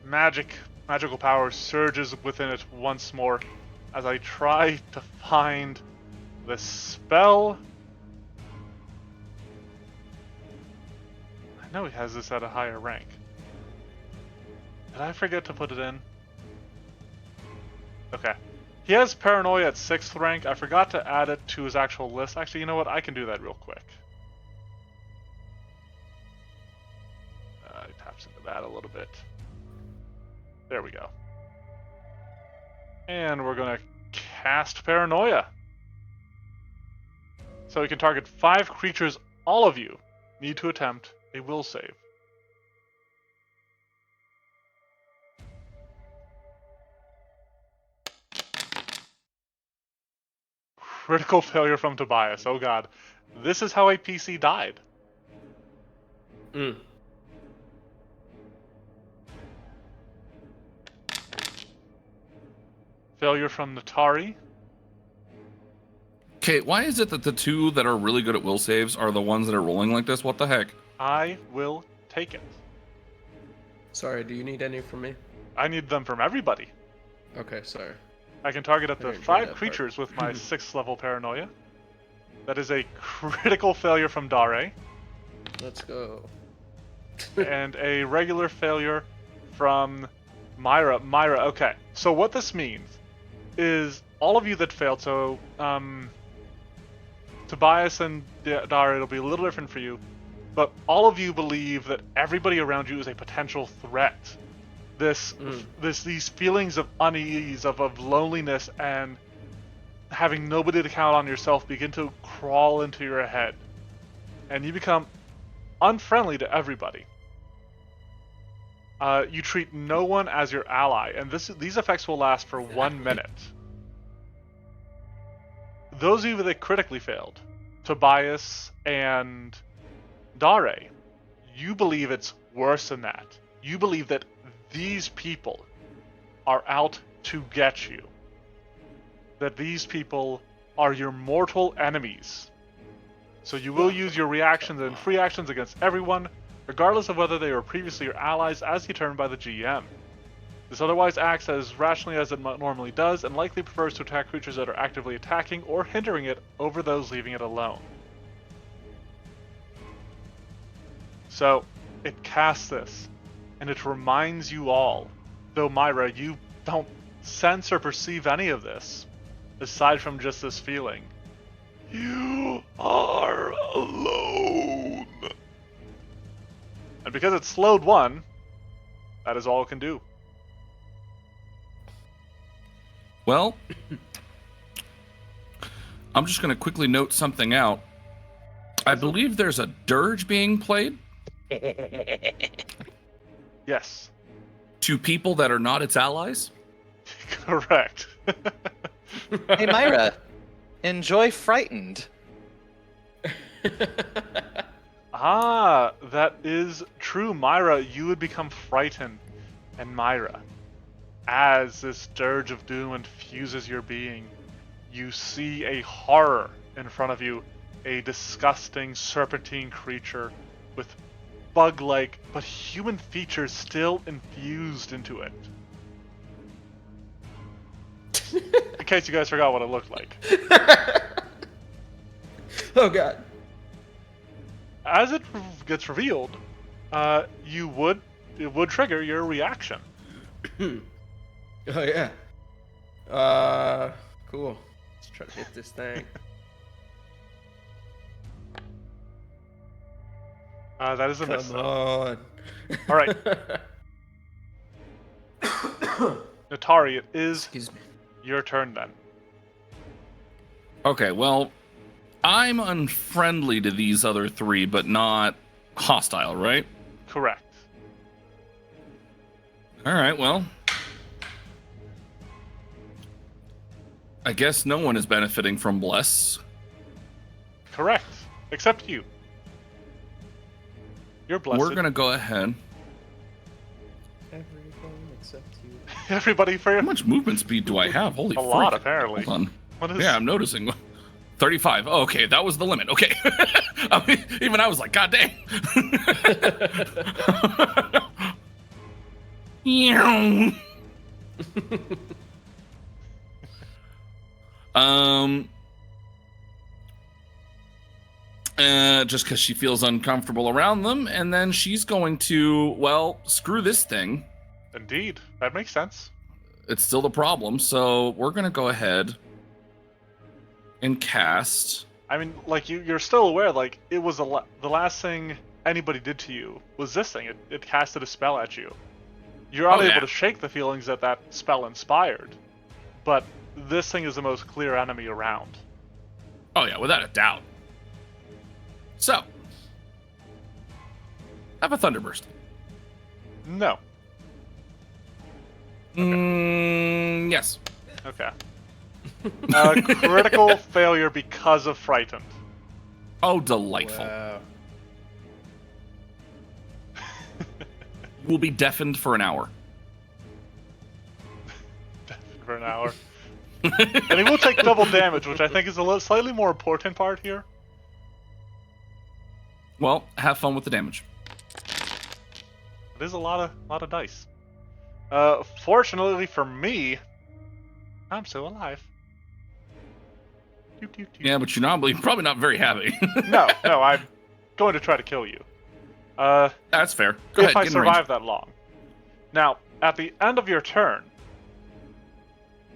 magical power surges within it once more as I try to find the spell. I know he has this at a higher rank. Did I forget to put it in? Okay. He has Paranoia at 6th rank. I forgot to add it to his actual list. Actually, you know what? I can do that real quick. He taps into that a little bit. There we go. And we're going to cast Paranoia. So you can target 5 creatures. All of you need to attempt a will save. Critical failure from Tobias. Oh god. This is how a PC died. Failure from Natari.
Okay, why is it that the 2 that are really good at will saves are the ones that are rolling like this? What the heck?
I will take it.
Sorry, do you need any from me?
I need them from everybody.
Okay, sorry.
I can target up to
Alright, do
5
that
creatures with my 6th level Paranoia. That is a critical failure from Dare.
Let's go.
And a regular failure from Myra. Myra, okay. So what this means is all of you that failed, so Tobias and Dara, it'll be a little different for you, but all of you believe that everybody around you is a potential threat. These feelings of unease, of loneliness, and having nobody to count on yourself begin to crawl into your head, and you become unfriendly to everybody. You treat no one as your ally, and these effects will last for 1 minute. Those of you that critically failed, Tobias and Dare, you believe it's worse than that. You believe that these people are out to get you. That these people are your mortal enemies. So you will use your reactions and free actions against everyone, regardless of whether they were previously your allies, as determined by the GM. This otherwise acts as rationally as it normally does, and likely prefers to attack creatures that are actively attacking or hindering it over those leaving it alone. So, it casts this, and it reminds you all, though Myra, you don't sense or perceive any of this, aside from just this feeling. You are alone. And because it's slowed 1, that is all it can do.
Well, I'm just going to quickly note something out. I believe there's a dirge being played.
Yes.
To people that are not its allies.
Correct.
Hey, Myra, enjoy Frightened.
Ah, that is true, Myra. You would become frightened, and Myra, as this dirge of doom infuses your being, you see a horror in front of you, a disgusting serpentine creature with bug-like but human features still infused into it. In case you guys forgot what it looked like.
Oh god.
As it gets revealed, it would trigger your reaction.
Oh yeah. Cool. Let's try to hit this thing.
That is a miss.
Come on.
All right, Natari, it is
Excuse me.
your turn then.
Okay, well, I'm unfriendly to these other 3, but not hostile, right?
Correct.
All right, well, I guess no one is benefiting from Bless.
Correct. Except you. You're blessed.
We're going to go ahead.
Everyone except you.
Everybody for
How much movement speed do I have? Holy
a
freak.
lot, apparently.
Hold on.
What is...
Yeah, I'm noticing. 35. Oh, okay, that was the limit. Okay. I mean, even I was like, God dang. Just because she feels uncomfortable around them, and then she's going to, well, screw this thing.
Indeed. That makes sense.
It's still the problem, so we're going to go ahead and cast.
I mean, like, you're still aware, like, it was the last thing anybody did to you was this thing. It casted a spell at you. You're unable to shake the feelings that spell inspired, but this thing is the most clear enemy around.
Oh yeah, without a doubt. So, have a thunderburst.
No.
Yes.
Okay. Critical failure because of frightened.
Oh, delightful.
Wow.
We'll be deafened for an hour.
For an hour. And he will take double damage, which I think is a slightly more important part here.
Well, have fun with the damage.
It is a lot of dice. Fortunately for me, I'm still alive. Doop, doop, doop.
Yeah, but you're probably not very happy.
No, I'm going to try to kill you.
That's fair. Go
if
ahead,
I
get in range.
survive that long. Now, at the end of your turn,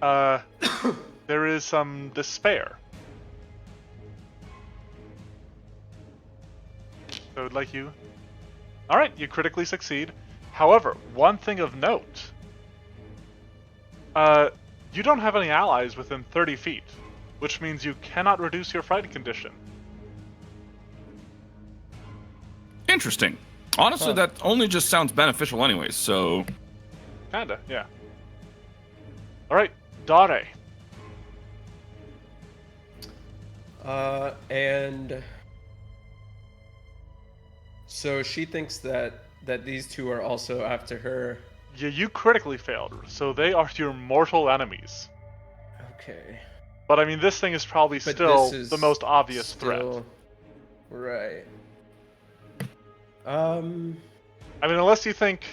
there is some despair. So I'd like you. Alright, you critically succeed. However, one thing of note. You don't have any allies within 30 feet, which means you cannot reduce your fright condition.
Interesting. Honestly, that only just sounds beneficial anyways, so...
Kinda, yeah. Alright, Dare.
And so she thinks that these two are also after her.
Yeah, you critically failed, so they are your mortal enemies.
Okay.
But I mean, this thing is probably
But
still
this is
the most obvious threat.
still- Right.
I mean, unless you think...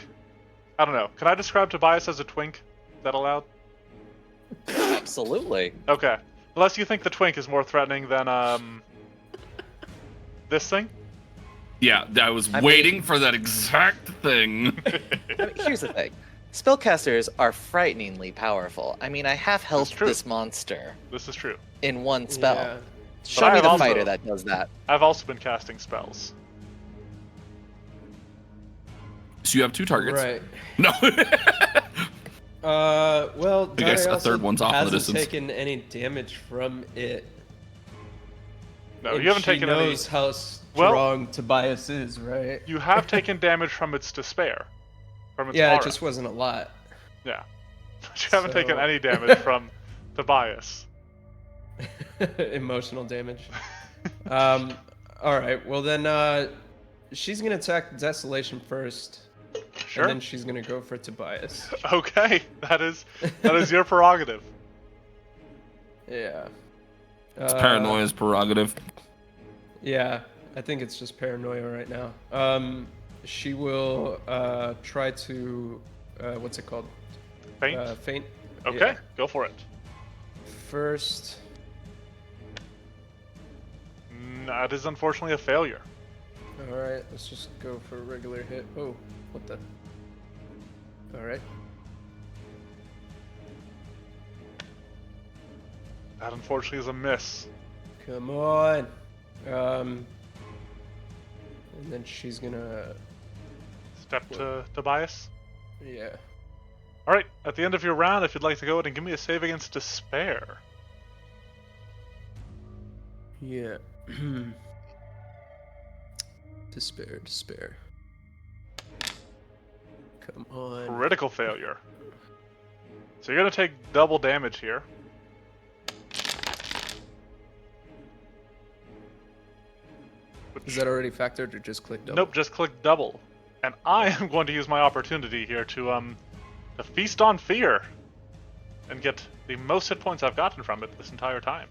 I don't know. Can I describe Tobias as a twink? Is that allowed?
Absolutely.
Okay. Unless you think the twink is more threatening than, this thing?
Yeah, I was waiting for that exact thing.
I mean, here's the thing. Spellcasters are frighteningly powerful. I mean, I half health
true.
this monster
This is true.
in one spell.
Yeah.
Show
I
me
have
the
also-
fighter that does that.
I've also been casting spells.
So you have two targets.
Right.
No.
Well,
I guess
Dare
a
also
third one's off in the
hasn't
distance.
taken any damage from it.
No,
and
you haven't
she
taken any...
knows how strong Tobias is, right?
You have taken damage from its despair. From its
Yeah,
aura.
it just wasn't a lot.
Yeah. But you haven't taken
So-
any damage from Tobias.
Emotional damage. All right. Well then, she's gonna attack Desolation first,
Sure.
and then she's gonna go for Tobias.
Okay, that is your prerogative.
Yeah.
It's paranoia's prerogative.
Yeah, I think it's just paranoia right now. She will try to what's it called?
Faint?
Faint.
Okay,
Yeah.
go for it.
First.
That is unfortunately a failure.
All right, let's just go for a regular hit. Oh, what the? All right.
That unfortunately is a miss.
Come on. And then she's gonna.
Step to Tobias.
Yeah.
Alright, at the end of your round, if you'd like to go ahead and give me a save against despair.
Yeah. Despair. Come on.
Critical failure. So you're going to take double damage here.
Is that already factored or just click double?
Nope, just click double. And I am going to use my opportunity here to feast on fear. And get the most hit points I've gotten from it this entire time.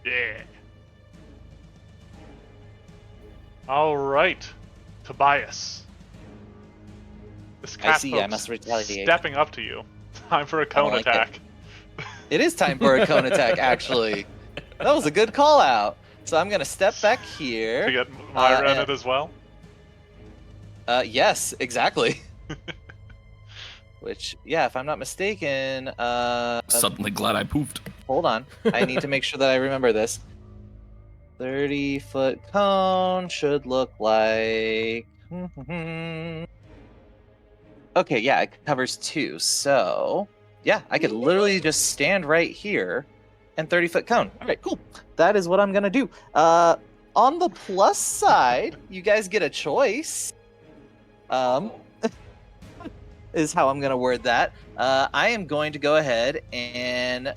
Yeah. Alright. Tobias. This
I see, I
catfolk's
must retaliate.
stepping up to you. Time for a cone
like it.
attack.
It is time for a cone attack, actually. That was a good call out. So I'm gonna step back
To
here.
get Myra in
and-
it as well.
Yes, exactly. Which, yeah, if I'm not mistaken,
Suddenly glad I poofed.
hold on. I need to make sure that I remember this. 30-foot cone should look like. Okay, yeah, it covers 2. So Yeah, I could literally just stand right here and 30-foot cone. All right, cool. That is what I'm going to do. On the plus side, you guys get a choice. Is how I'm going to word that. I am going to go ahead and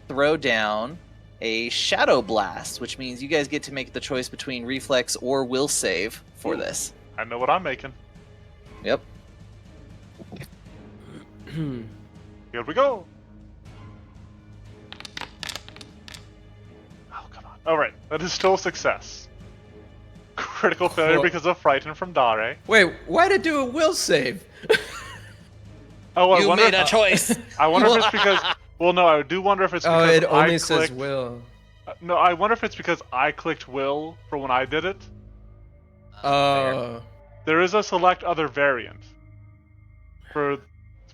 throw down a Shadow Blast, which means you guys get to make the choice between Reflex or Will Save for this.
I know what I'm making.
Yep.
Here we go. Oh, come on. Alright, that is still a success. Critical failure
Cool.
because of Frighten from Dare.
Wait, why did do a will save?
Oh,
You made a choice.
I wonder if it's because... Well, no, I do wonder if it's because
it only
I
says
clicked...
will.
No, I wonder if it's because I clicked Will for when I did it.
Oh.
There is a select other variant for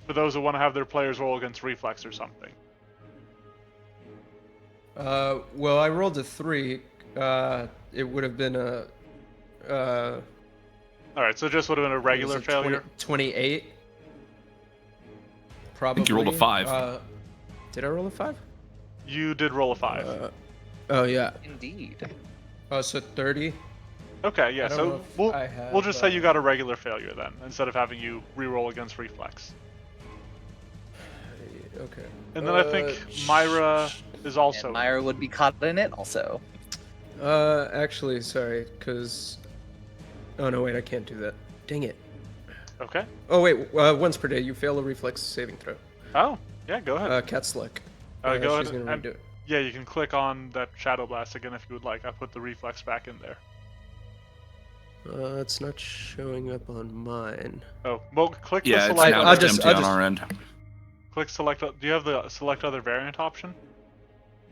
those who want to have their players roll against Reflex or something.
Well, I rolled a 3. It would have been a.
Alright, so it just would have been a regular failure.
28. Probably.
I think you rolled a 5.
Did I roll a 5?
You did roll a 5.
Oh yeah.
Indeed.
Oh, so 30.
Okay, yeah,
I don't
so
know if
we'll,
I have,
we'll just say you got a regular failure then, instead of having you re-roll against Reflex.
Okay.
And then I think Myra is also...
And Myra would be caught in it also.
Actually, sorry, because... Oh, no, wait, I can't do that. Dang it.
Okay.
Oh, wait, once per day, you fail a reflex saving throw.
Oh, yeah, go ahead.
Cat Slick.
Go
she's
ahead.
gonna
And,
redo it.
yeah, you can click on that Shadow Blast again if you would like. I put the Reflex back in there.
It's not showing up on mine.
Oh, well, click the
Yeah, it's
select...
now
I'll
just
just-
empty
I'll
on
just-
our end.
Click select... Do you have the select other variant option?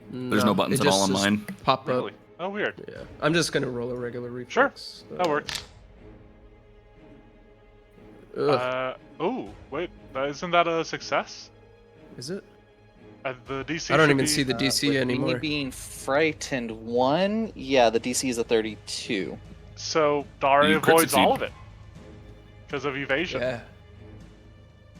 There's no buttons
it
at all on
just
mine.
Pop
Really?
up.
Oh, weird.
Yeah. I'm just gonna roll a regular reflex.
That works. Oh, wait. Isn't that a success?
Is it?
The DC
I don't
should
even
be-
see the DC
With
anymore.
Me being frightened 1, yeah, the DC is a 32.
So, Dari
You crit
avoids all
succeed.
of it. Because of evasion.
Yeah.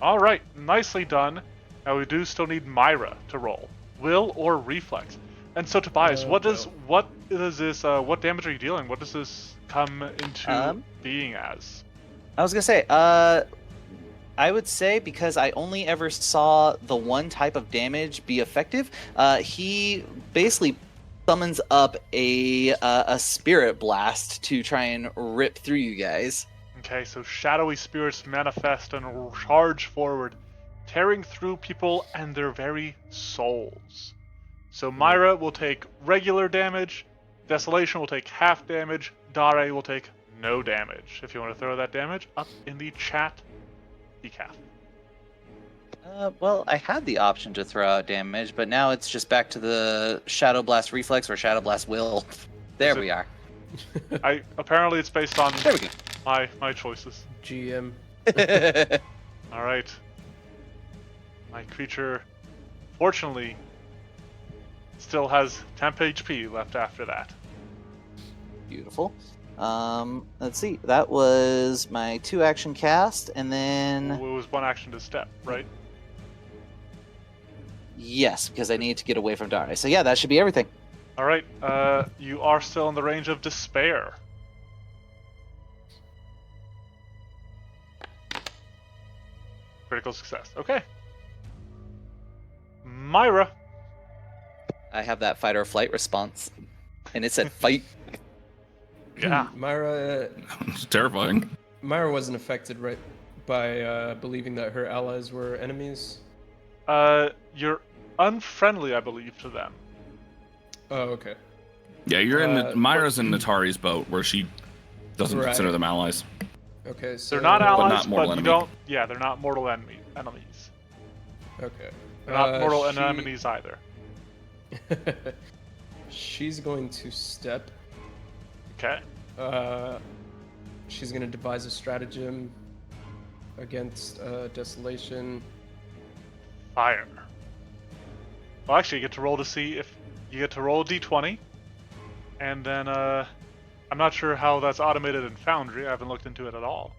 Alright, nicely done. Now we do still need Myra to roll. Will or Reflex. And so Tobias, what is this what damage are you dealing? What does this come into being as?
I was gonna say, I would say because I only ever saw the one type of damage be effective, he basically summons up a spirit blast to try and rip through you guys.
Okay, so shadowy spirits manifest and charge forward, tearing through people and their very souls. So Myra will take regular damage, Desolation will take half damage, Dare will take no damage. If you want to throw that damage up in the chat, decaf.
Well, I had the option to throw out damage, but now it's just back to the Shadow Blast Reflex or Shadow Blast Will. There we are.
Apparently it's based on
There we go.
my choices.
GM.
Alright. My creature, fortunately, still has temp HP left after that.
Beautiful. Let's see. That was my 2-action cast, and then
It was one action to step, right?
yes, because I need to get away from Dare. So yeah, that should be everything.
Alright, you are still in the range of despair. Critical success. Okay. Myra.
I have that fight or flight response, and it said fight.
Yeah.
Myra.
It's terrifying.
Myra wasn't affected, right, by believing that her allies were enemies.
You're unfriendly, I believe, to them.
Oh, okay.
Yeah, you're in Myra's in Natari's boat where she doesn't
Right.
consider them allies.
Okay, so
They're not allies,
not mortal
but you
enemy.
don't. Yeah, they're not mortal enemies.
Okay.
They're not mortal
she-
enemies either.
She's going to step.
Okay.
She's gonna devise a stratagem against Desolation.
Fire. Well, actually, you get to roll to see if you get to roll a d20, and then I'm not sure how that's automated in Foundry. I haven't looked into it at all.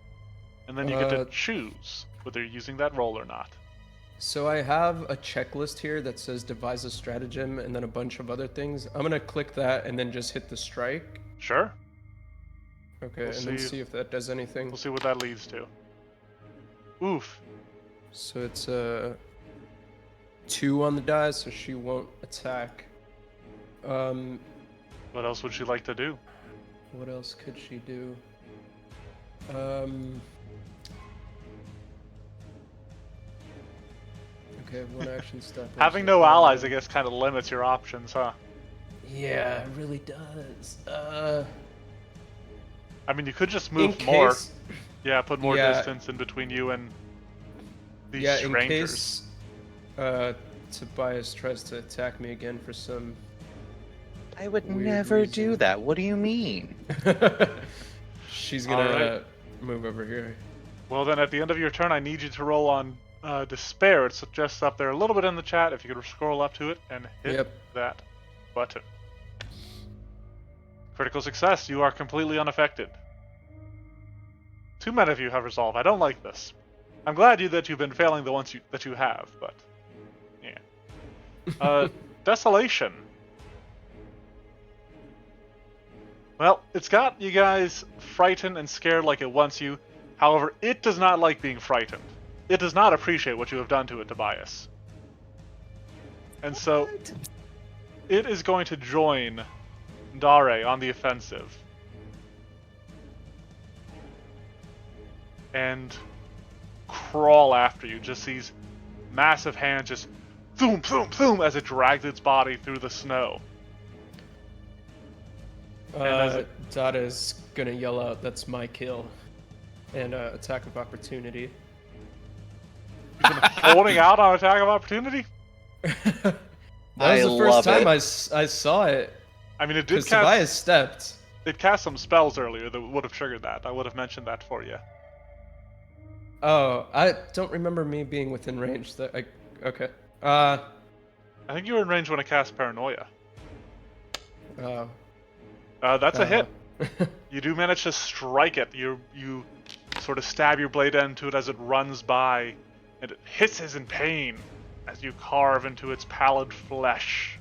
And then you get to choose whether you're using that roll or not.
So I have a checklist here that says devise a stratagem and then a bunch of other things. I'm gonna click that and then just hit the strike.
Sure.
Okay,
We'll
and then
see.
see if that does anything.
We'll see what that leads to. Oof.
So it's a 2 on the die, so she won't attack.
What else would she like to do?
What else could she do? Okay, one action step.
Having no allies, I guess, kind of limits your options, huh?
Yeah, it really does.
I mean, you could just move more. Yeah, put more
Yeah.
distance in between you and these
Yeah,
strangers.
in case Tobias tries to attack me again for some.
I would
Weird
never
reason.
do that. What do you mean?
She's gonna
Alright.
move over here.
Well, then at the end of your turn, I need you to roll on Despair. It's just up there a little bit in the chat. If you could scroll up to it and hit
Yep.
that button. Critical success. You are completely unaffected. Too many of you have resolve. I don't like this. I'm glad that you've been failing the ones that you have, but yeah. Desolation. Well, it's got you guys frightened and scared like it wants you. However, it does not like being frightened. It does not appreciate what you have done to it, Tobias. And so, it is going to join Dare on the offensive. And crawl after you. Just these massive hands just boom, boom, boom as it drags its body through the snow.
Dada's gonna yell out, "That's my kill," and attack of opportunity.
Holding out on attack of opportunity?
That
I
was the first
love
time
it.
I saw it.
I mean, it did
Because
cast.
Tobias stepped.
It cast some spells earlier that would have triggered that. I would have mentioned that for you.
Oh, I don't remember me being within range. Okay.
I think you were in range when it cast Paranoia.
Oh.
That's a hit.
Uh,
You do manage to strike it. You sort of stab your blade into it as it runs by, and it hisses in pain as you carve into its pallid flesh.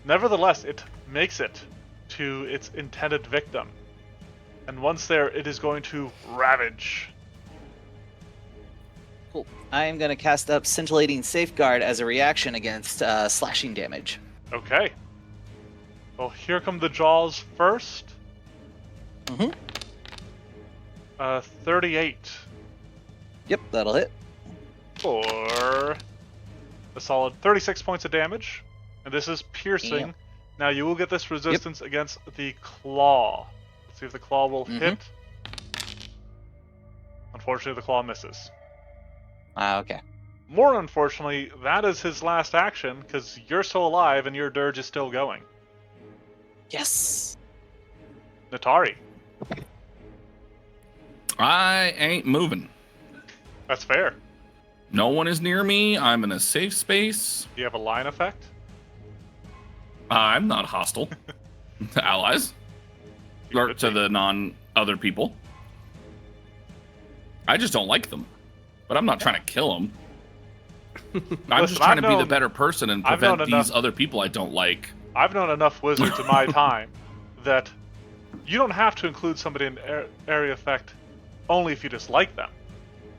Nevertheless, it makes it to its intended victim. And once there, it is going to ravage.
Cool. I am going to cast up Scintillating Safeguard as a reaction against slashing damage.
Okay. Well, here come the jaws first.
Mm-hmm.
38
Yep, that'll hit.
for a solid 36 points of damage. And this is piercing.
Yep.
Now you will get this resistance against the claw. Let's see if the claw will hit. Unfortunately, the claw misses.
Okay.
More unfortunately, that is his last action because you're still alive and your dirge is still going.
Yes.
Natari.
I ain't moving.
That's fair.
No one is near me. I'm in a safe space.
Do you have a line effect?
I'm not hostile to allies or to the non-other people. I just don't like them, but I'm not trying to kill them. I'm
Listen,
just trying
I've
to be the
known-
better person and
I've known
prevent
enough-
these other people I don't like.
I've known enough wizards in my time that you don't have to include somebody in area effect only if you dislike them.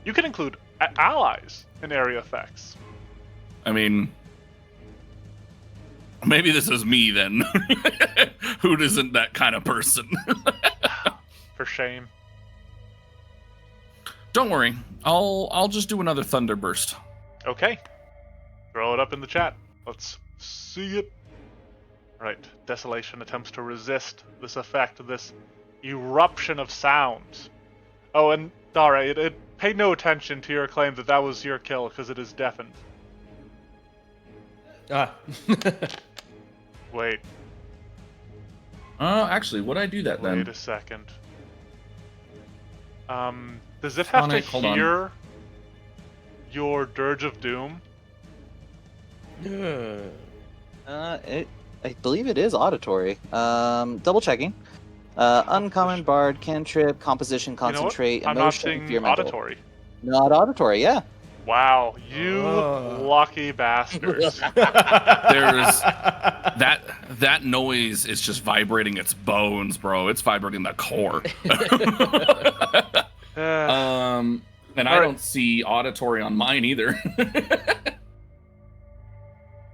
You can include allies in area effects.
I mean, maybe this is me then, who isn't that kind of person.
For shame.
Don't worry, I'll just do another thunderburst.
Okay. Throw it up in the chat. Let's see it. Right. Desolation attempts to resist this effect, this eruption of sound. Oh, and Dara, it paid no attention to your claim that that was your kill because it is deafened.
Ah.
Wait.
Actually, would I do that then?
Wait a second. Does it have
Sonic,
to
hold on.
hear your Dirge of Doom?
I believe it is auditory. Double checking. Uncommon, Bard, Cantrip, Composition,
You know what?
Concentrate,
I'm not
Emotion,
seeing
Fear Mental.
auditory.
Not auditory, yeah.
Wow, you
Oh.
lucky bastards.
There's that noise is just vibrating its bones, bro. It's vibrating the core. And I
All right.
don't see auditory on mine either.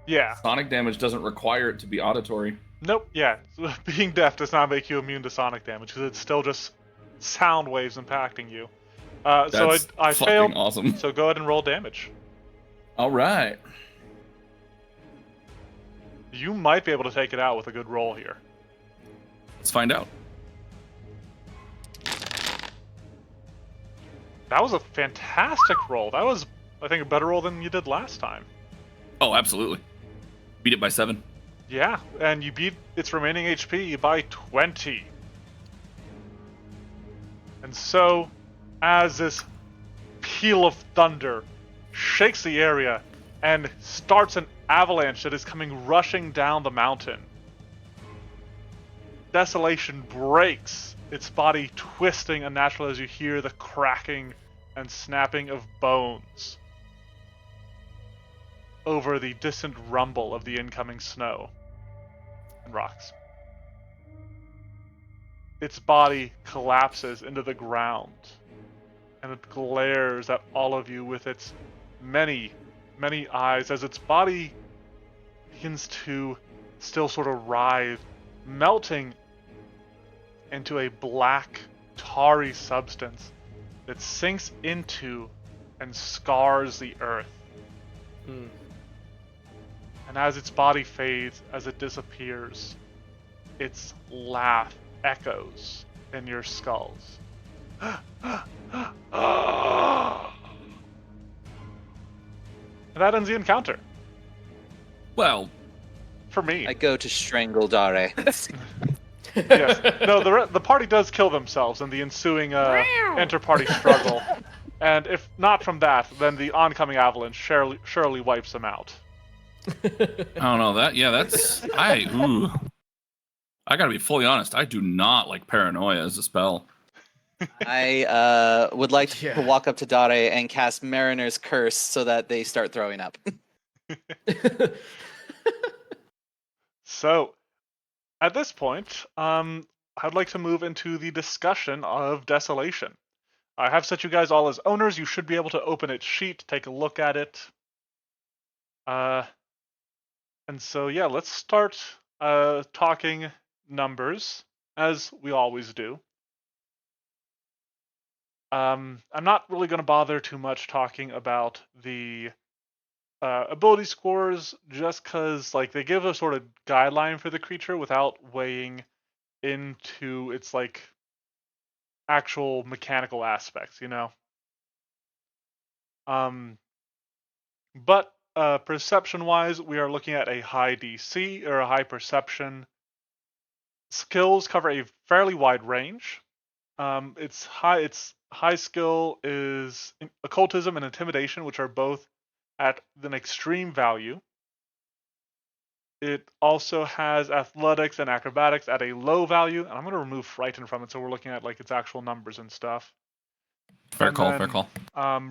Yeah.
Sonic damage doesn't require it to be auditory.
Nope. Yeah. Being deaf does not make you immune to sonic damage because it's still just sound waves impacting you. So
That's
I
fucking
failed.
awesome.
So go ahead and roll damage.
All right.
You might be able to take it out with a good roll here.
Let's find out.
That was a fantastic roll. That was, I think, a better roll than you did last time.
Oh, absolutely. Beat it by 7.
Yeah, and you beat its remaining HP by 20. And so, as this peal of thunder shakes the area and starts an avalanche that is coming rushing down the mountain, Desolation breaks, its body twisting unnaturally as you hear the cracking and snapping of bones over the distant rumble of the incoming snow and rocks. Its body collapses into the ground, and it glares at all of you with its many, many eyes as its body begins to still sort of writhe, melting into a black, tarry substance that sinks into and scars the earth.
Hmm.
And as its body fades, as it disappears, its laugh echoes in your skulls. And that ends the encounter.
Well,
For me.
I go to strangle Dare.
Yes. No, the party does kill themselves in the ensuing inter-party struggle. And if not from that, then the oncoming avalanche surely wipes them out.
I don't know that. Yeah, that's I gotta be fully honest. I do not like paranoia as a spell.
I would like to
Yeah.
walk up to Dare and cast Mariner's Curse so that they start throwing up.
So, at this point, I'd like to move into the discussion of Desolation. I have set you guys all as owners. You should be able to open its sheet, take a look at it. And so, yeah, let's start talking numbers, as we always do. I'm not really going to bother too much talking about the ability scores, just because like they give a sort of guideline for the creature without weighing into its like actual mechanical aspects, you know. But perception-wise, we are looking at a high DC or a high perception. Skills cover a fairly wide range. Its high skill is occultism and intimidation, which are both at an extreme value. It also has athletics and acrobatics at a low value, and I'm going to remove frighten from it, so we're looking at like its actual numbers and stuff.
Fair
And
call.
then,
Fair call.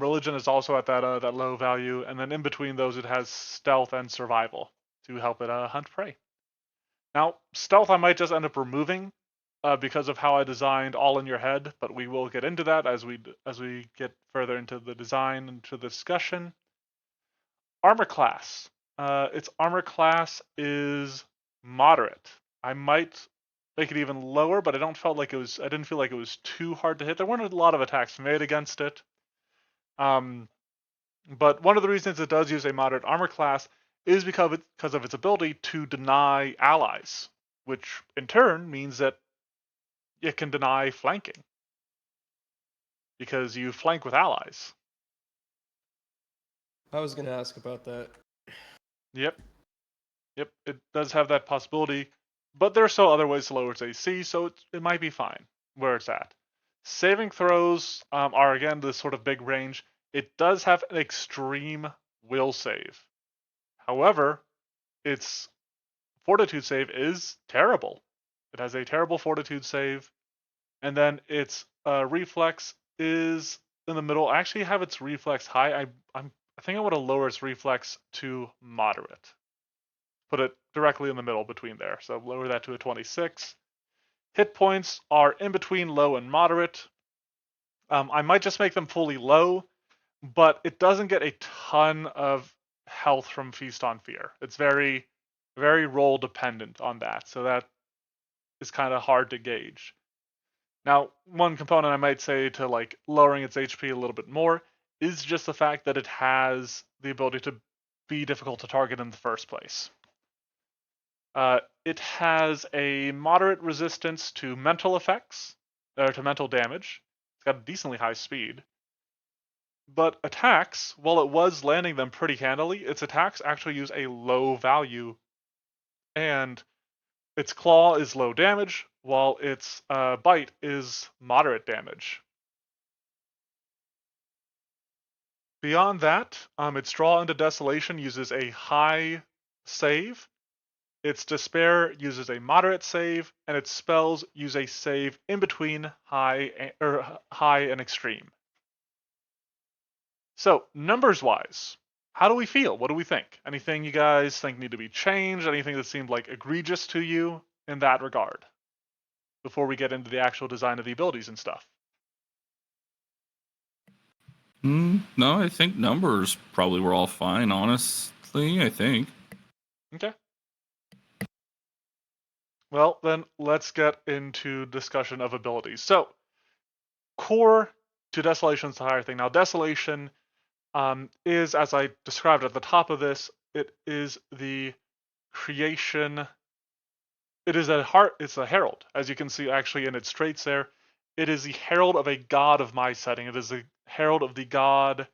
Religion is also at that low value, and then in between those, it has stealth and survival to help it hunt prey. Now, stealth I might just end up removing because of how I designed all in your head, but we will get into that as we get further into the design and to the discussion. Armor class. Its armor class is moderate. I might make it even lower, but I didn't feel like it was too hard to hit. There weren't a lot of attacks made against it. But one of the reasons it does use a moderate armor class is because of its ability to deny allies, which in turn means that it can deny flanking because you flank with allies.
I was gonna ask about that.
Yep, it does have that possibility, but there are still other ways to lower its AC, so it might be fine where it's at. Saving throws are again this sort of big range. It does have an extreme will save. However, its fortitude save is terrible. It has a terrible fortitude save, and then its reflex is in the middle. I actually have its reflex high. I think I want to lower its reflex to moderate. Put it directly in the middle between there. So lower that to a 26. Hit points are in between low and moderate. I might just make them fully low, but it doesn't get a ton of health from Feast on Fear. It's very, very role dependent on that. So that is kind of hard to gauge. Now, one component I might say to like lowering its HP a little bit more is just the fact that it has the ability to be difficult to target in the first place. It has a moderate resistance to mental effects, or to mental damage. It's got a decently high speed. But attacks, while it was landing them pretty handily, its attacks actually use a low value, and its claw is low damage, while its bite is moderate damage. Beyond that, its Draw into Desolation uses a high save, its Despair uses a moderate save, and its spells use a save in between high and extreme. So, numbers-wise, how do we feel? What do we think? Anything you guys think need to be changed? Anything that seemed like egregious to you in that regard? Before we get into the actual design of the abilities and stuff.
No, I think numbers probably were all fine, honestly, I think.
Okay. Well, then let's get into discussion of abilities. So, core to Desolation is the higher thing. Now, Desolation is, as I described at the top of this, it is the creation. It is it's a herald, as you can see actually in its traits there. It is the herald of a god of my setting. It is the herald of the god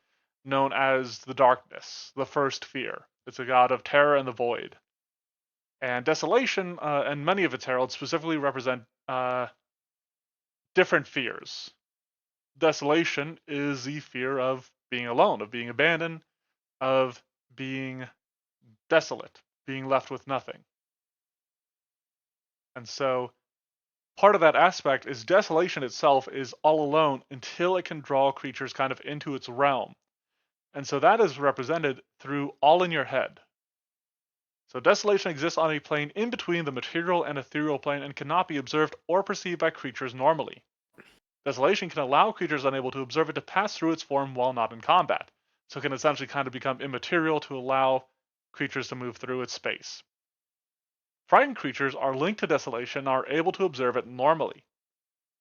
known as the darkness, the first fear. It's a god of terror and the void. And Desolation and many of its heralds specifically represent different fears. Desolation is the fear of being alone, of being abandoned, of being desolate, being left with nothing. And so part of that aspect is Desolation itself is all alone until it can draw creatures kind of into its realm. And so that is represented through all in your head. So Desolation exists on a plane in between the material and ethereal plane and cannot be observed or perceived by creatures normally. Desolation can allow creatures unable to observe it to pass through its form while not in combat. So it can essentially kind of become immaterial to allow creatures to move through its space. Frightened creatures are linked to Desolation and are able to observe it normally.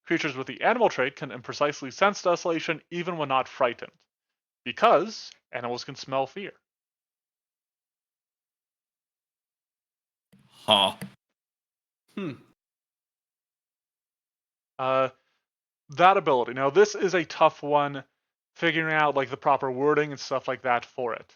Creatures with the animal trait can imprecisely sense Desolation even when not frightened, because animals can smell fear.
Huh.
That ability. Now, this is a tough one, figuring out like the proper wording and stuff like that for it.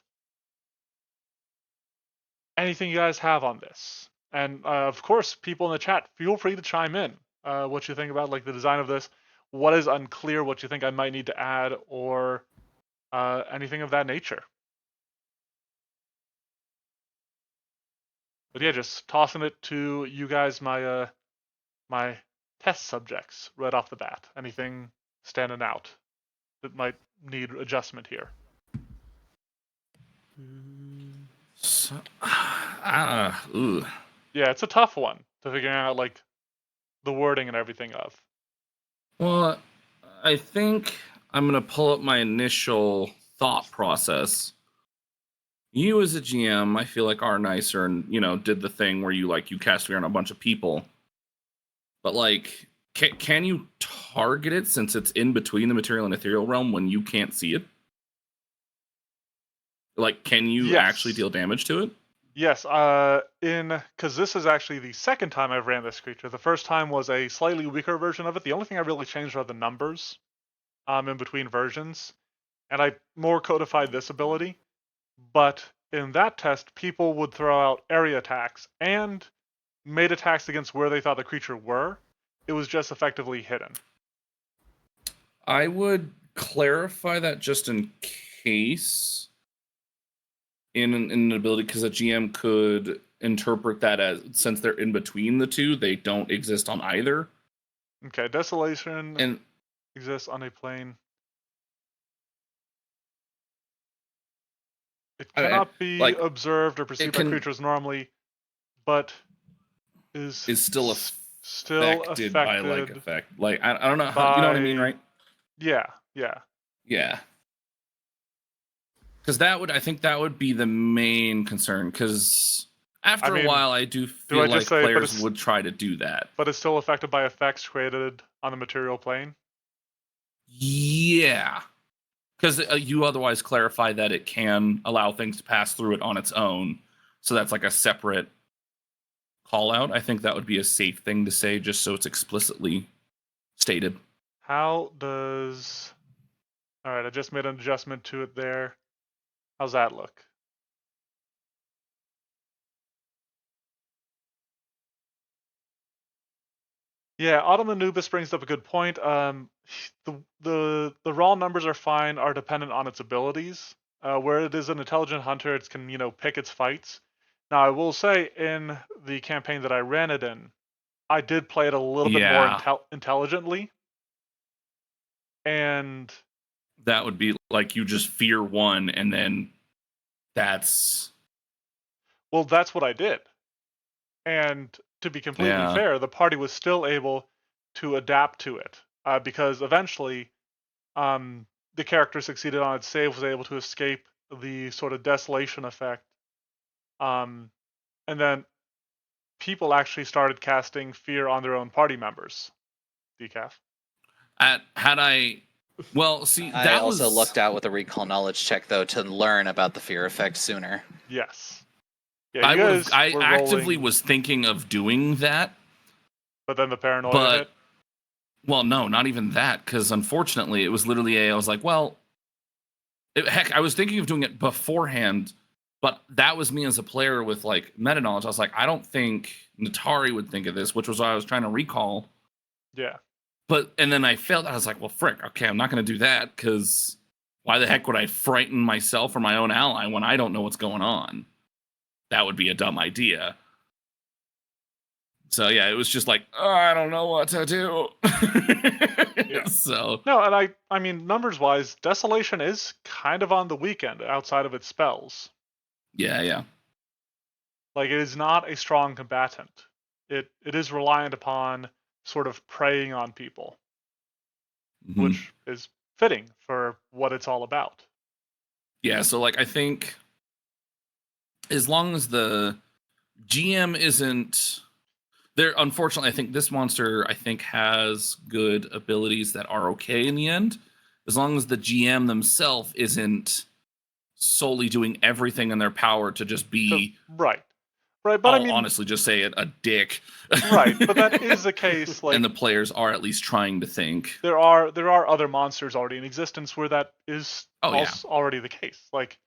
Anything you guys have on this? And of course, people in the chat, feel free to chime in. What you think about like the design of this? What is unclear? What you think I might need to add, or anything of that nature? But yeah, just tossing it to you guys, my my test subjects right off the bat. Anything standing out that might need adjustment here?
So,
Yeah, it's a tough one to figure out like the wording and everything of.
Well, I think I'm going to pull up my initial thought process. You as a GM, I feel like are nicer and, did the thing where you cast fear on a bunch of people. But like, can you target it since it's in between the material and ethereal realm when you can't see it? Like, can you actually deal damage to it?
Yes, because this is actually the second time I've ran this creature. The first time was a slightly weaker version of it. The only thing I really changed are the numbers in between versions, and I more codified this ability. But in that test, people would throw out area attacks and made attacks against where they thought the creature were. It was just effectively hidden.
I would clarify that just in case in an ability, because a GM could interpret that as, since they're in between the two, they don't exist on either.
Okay, Desolation exists on a plane. It cannot be
like,
observed or perceived by creatures normally, but is
still
still
affected by like
affected
effect. Like I don't know how, you know what I mean,
by
right?
yeah.
Yeah. Because I think that would be the main concern. Because after a while, I do
Do I
feel
just
like
say,
players would try to do that.
but it's still affected by effects created on the material plane?
Yeah. Because you otherwise clarify that it can allow things to pass through it on its own. So that's like a separate call out. I think that would be a safe thing to say, just so it's explicitly stated.
How does... Alright, I just made an adjustment to it there. How's that look? Yeah, Autumn Anubis brings up a good point. The raw numbers are fine, are dependent on its abilities. Where it is an intelligent hunter, it can, pick its fights. Now, I will say, in the campaign that I ran it in, I did play it a little bit more intelligently. And
that would be like you just fear one, and then that's...
Well, that's what I did. And to be completely fair, the party was still able to adapt to it because eventually the character succeeded on its save, was able to escape the sort of desolation effect. And then people actually started casting fear on their own party members. Decaf.
Well, see,
I also lucked out with a recall knowledge check though to learn about the fear effect sooner.
Yes. Yeah,
I actively was thinking of doing that.
But then the paranoia hit?
Well, no, not even that, because unfortunately it was literally I was like, well, heck, I was thinking of doing it beforehand, but that was me as a player with like meta knowledge. I was like, I don't think Natari would think of this, which was why I was trying to recall.
Yeah.
And then I failed. I was like, well, frick, okay, I'm not going to do that, because why the heck would I frighten myself or my own ally when I don't know what's going on? That would be a dumb idea. So yeah, it was just like, oh, I don't know what to do.
Yeah.
So
no, and I mean, numbers wise, Desolation is kind of on the weekend outside of its spells.
Yeah.
Like, it is not a strong combatant. It is reliant upon sort of preying on people, which is fitting for what it's all about.
Yeah, so like I think as long as the GM isn't there, unfortunately, I think this monster has good abilities that are okay in the end. As long as the GM themselves isn't solely doing everything in their power to just be
right, but
I'll honestly just say it, a dick.
Right, but that is the case. Like,
and the players are at least trying to think.
There are other monsters already in existence where that is already the case. Like,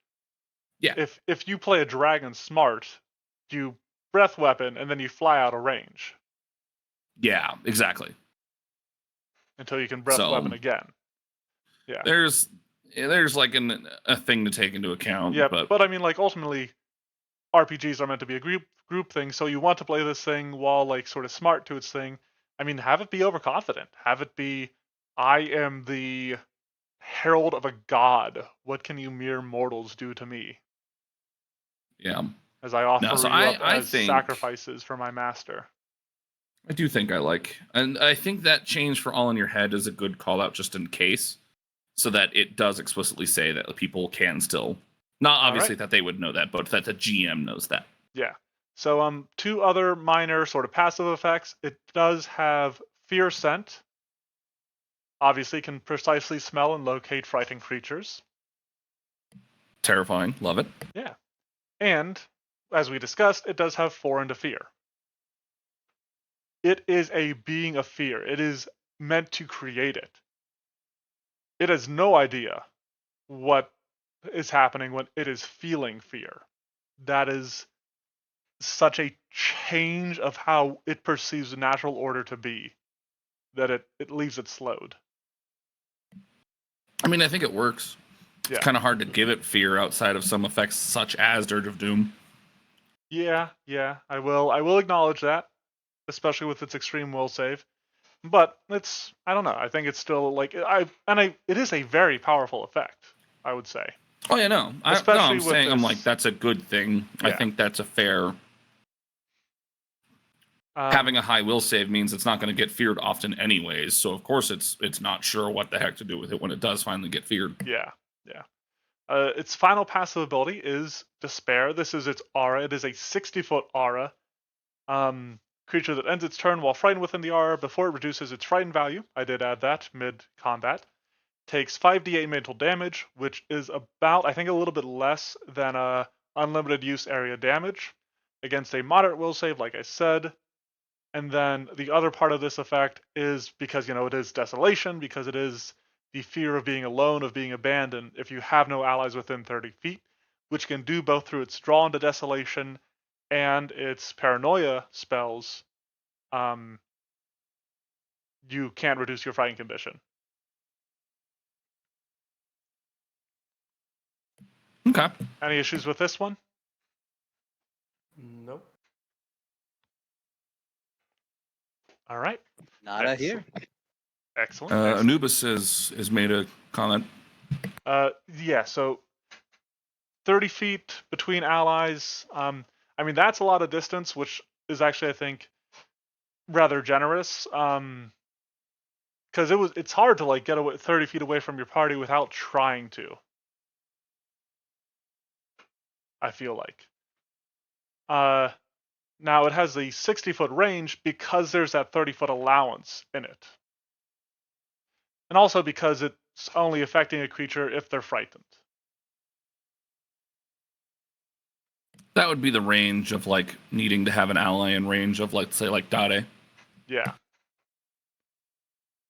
if you play a dragon smart, you breath weapon and then you fly out of range.
Yeah, exactly.
Until you can breath weapon again. Yeah.
There's like a thing to take into account.
Yeah, but I mean, like, ultimately, RPGs are meant to be a group thing, so you want to play this thing while like sort of smart to its thing. I mean, have it be overconfident. Have it be, I am the herald of a god. What can you mere mortals do to me?
Yeah.
As I offer you up as sacrifices for my master.
I do think and I think that change for All in Your Head is a good call out just in case, so that it does explicitly say that people can still, not obviously that they would know that, but that the GM knows that.
Yeah. So two other minor sort of passive effects. It does have Fear Scent. Obviously can precisely smell and locate frightened creatures.
Terrifying. Love it.
Yeah. And, as we discussed, it does have Foreign to Fear. It is a being of fear. It is meant to create it. It has no idea what is happening when it is feeling fear. That is such a change of how it perceives the natural order to be that it leaves it slowed.
I mean, I think it works.
Yeah.
It's kind of hard to give it fear outside of some effects such as Dirge of Doom.
Yeah, I will acknowledge that, especially with its extreme will save. But I don't know. I think it's still like it is a very powerful effect, I would say.
Oh yeah, no.
Especially
I'm
with
saying I'm
this-
like that's a good thing. I
Yeah.
think that's a fair. Having a high will save means it's not going to get feared often anyways. So of course it's not sure what the heck to do with it when it does finally get feared.
Yeah, yeah. Its final passive ability is Despair. This is its aura. It is a 60-foot aura. Creature that ends its turn while frightened within the aura before it reduces its frightened value. I did add that mid-combat. Takes 5d8 mental damage, which is about, I think, a little bit less than unlimited use area damage against a moderate will save, like I said. And then the other part of this effect is because, it is Desolation, because it is the fear of being alone, of being abandoned, if you have no allies within 30 feet, which can do both through its draw into Desolation and its Paranoia spells. You can't reduce your fighting condition.
Okay.
Any issues with this one?
Nope.
All right.
Nada here.
Excellent.
Anubis has made a comment.
Yeah, so 30 feet between allies. I mean, that's a lot of distance, which is actually, I think, rather generous. Because it's hard to like get away 30 feet away from your party without trying to. I feel like. Now it has a 60-foot range because there's that 30-foot allowance in it. And also because it's only affecting a creature if they're frightened.
That would be the range of like needing to have an ally in range of like say like Dade.
Yeah.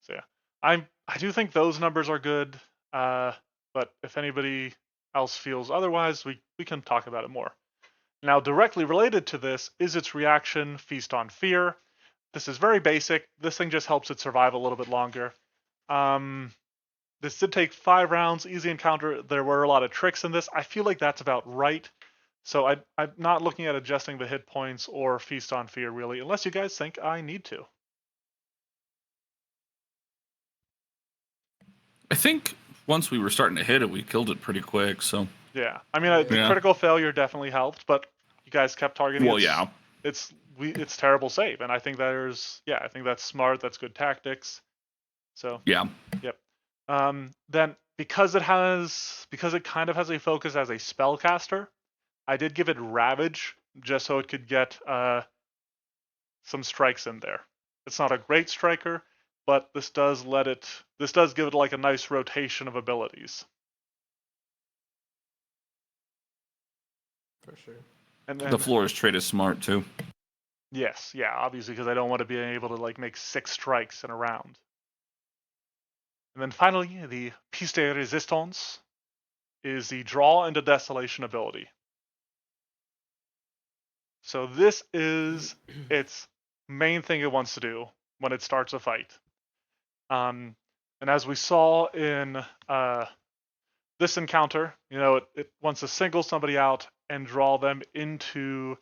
So yeah. I do think those numbers are good. But if anybody else feels otherwise, we can talk about it more. Now, directly related to this is its reaction, Feast on Fear. This is very basic. This thing just helps it survive a little bit longer. This did take 5 rounds, easy encounter. There were a lot of tricks in this. I feel like that's about right. So I'm not looking at adjusting the hit points or Feast on Fear, really, unless you guys think I need to.
I think once we were starting to hit it, we killed it pretty quick. So
Yeah. I mean, the critical failure definitely helped, but you guys kept targeting
well, yeah.
It's terrible save, and I think I think that's smart. That's good tactics. So
Yeah.
yep. Then because it kind of has a focus as a spellcaster, I did give it Ravage just so it could get some strikes in there. It's not a great striker, but this does give it like a nice rotation of abilities.
For sure.
And then,
The Flora's trait is smart too.
yes, yeah, obviously because I don't want to be able to like make 6 strikes in a round. And then finally, the piece de resistance is the draw into Desolation ability. So this is its main thing it wants to do when it starts a fight. And as we saw in this encounter, it wants to single somebody out and draw them into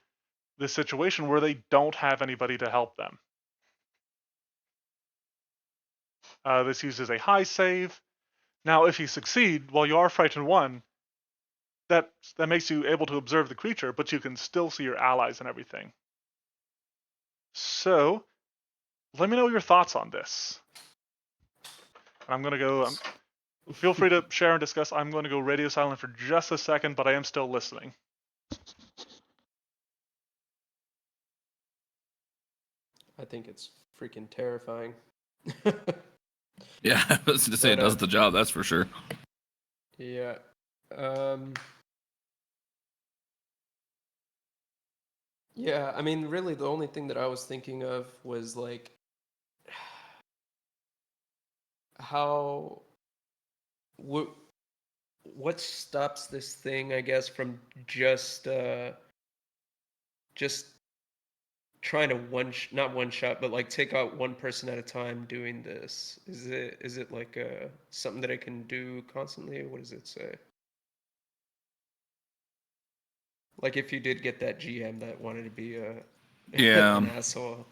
the situation where they don't have anybody to help them. This uses a high save. Now, if you succeed, while you are frightened 1, that makes you able to observe the creature, but you can still see your allies and everything. So, let me know your thoughts on this. I'm going to go... feel free to share and discuss. I'm going to go radio silent for just a second, but I am still listening.
I think it's freaking terrifying.
Yeah, I was to say it does the job. That's for sure.
Yeah. Yeah, I mean, really, the only thing that I was thinking of was like how what stops this thing, I guess, from just trying to not one shot, but like take out one person at a time doing this? Is it like something that I can do constantly? What does it say? Like if you did get that GM that wanted to be an asshole.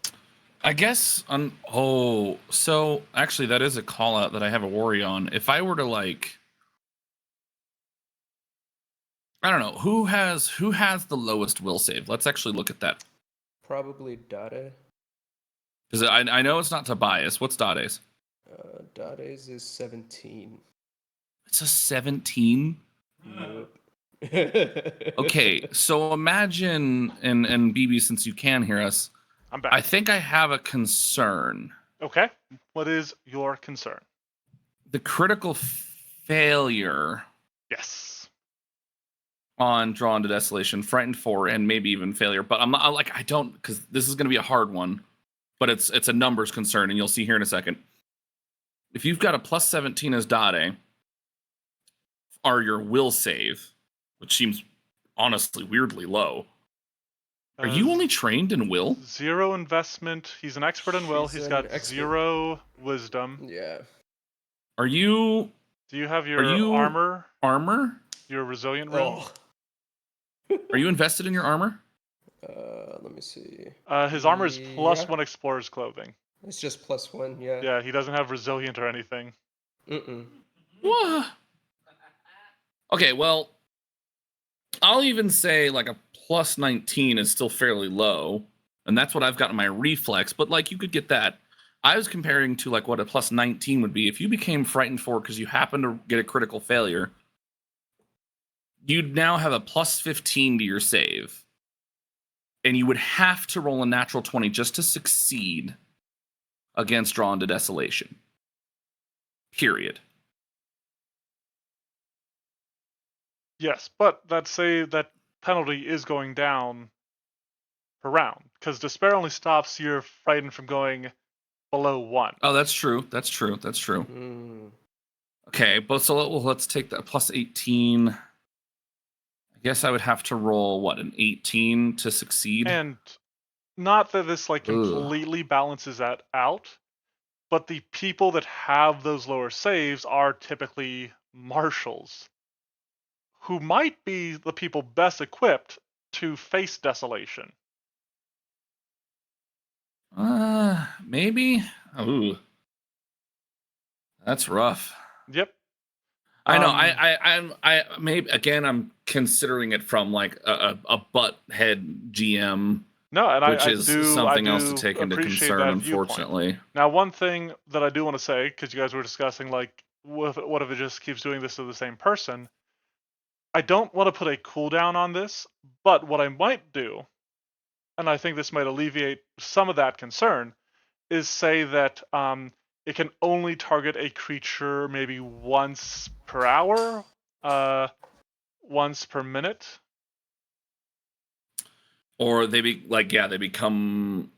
I guess so actually that is a call out that I have a worry on. If I were to like I don't know who has the lowest will save. Let's actually look at that
Probably Dade.
because I know it's not Tobias. What's Dade's?
Dade's is 17.
It's a 17.
Yup.
Okay, so imagine and BB, since you can hear us,
I'm back.
I think I have a concern.
Okay. What is your concern?
The critical failure
Yes.
on Drawn to Desolation, Frightened 4, and maybe even failure. But I'm not like I don't because this is going to be a hard one. But it's a numbers concern, and you'll see here in a second. If you've got a plus 17 as Dade, are your will save, which seems honestly weirdly low. Are you only trained in will?
0 investment. He's an expert in will. He's got 0 wisdom.
Yeah.
Are you?
Do you have your armor?
Armor?
Your resilient roll?
Are you invested in your armor?
Let me see.
His armor is plus
Yeah.
1 explorer's clothing.
It's just +1, yeah.
Yeah, he doesn't have resilient or anything.
What? Okay, well, I'll even say like a plus 19 is still fairly low, and that's what I've got in my reflex, but like you could get that. I was comparing to like what a plus 19 would be. If you became Frightened 4 because you happen to get a critical failure, you'd now have a plus 15 to your save. And you would have to roll a natural 20 just to succeed against Drawn to Desolation. Period.
Yes, but let's say that penalty is going down per round, because Despair only stops your Frightened from going below 1.
Oh, that's true. That's true. That's true. Okay, but so let's take that plus 18. I guess I would have to roll, what, an 18 to succeed?
And not that this like completely balances that out, but the people that have those lower saves are typically marshals, who might be the people best equipped to face Desolation.
Maybe? Ooh. That's rough.
Yep.
I know. I maybe again. I'm considering it from like a butt head GM.
No, and
which is something else to take into concern, unfortunately.
Now, one thing that I do want to say, because you guys were discussing like, what if it just keeps doing this to the same person? I don't want to put a cooldown on this, but what I might do, and I think this might alleviate some of that concern, is say that it can only target a creature maybe once per hour, once per minute.
Or they become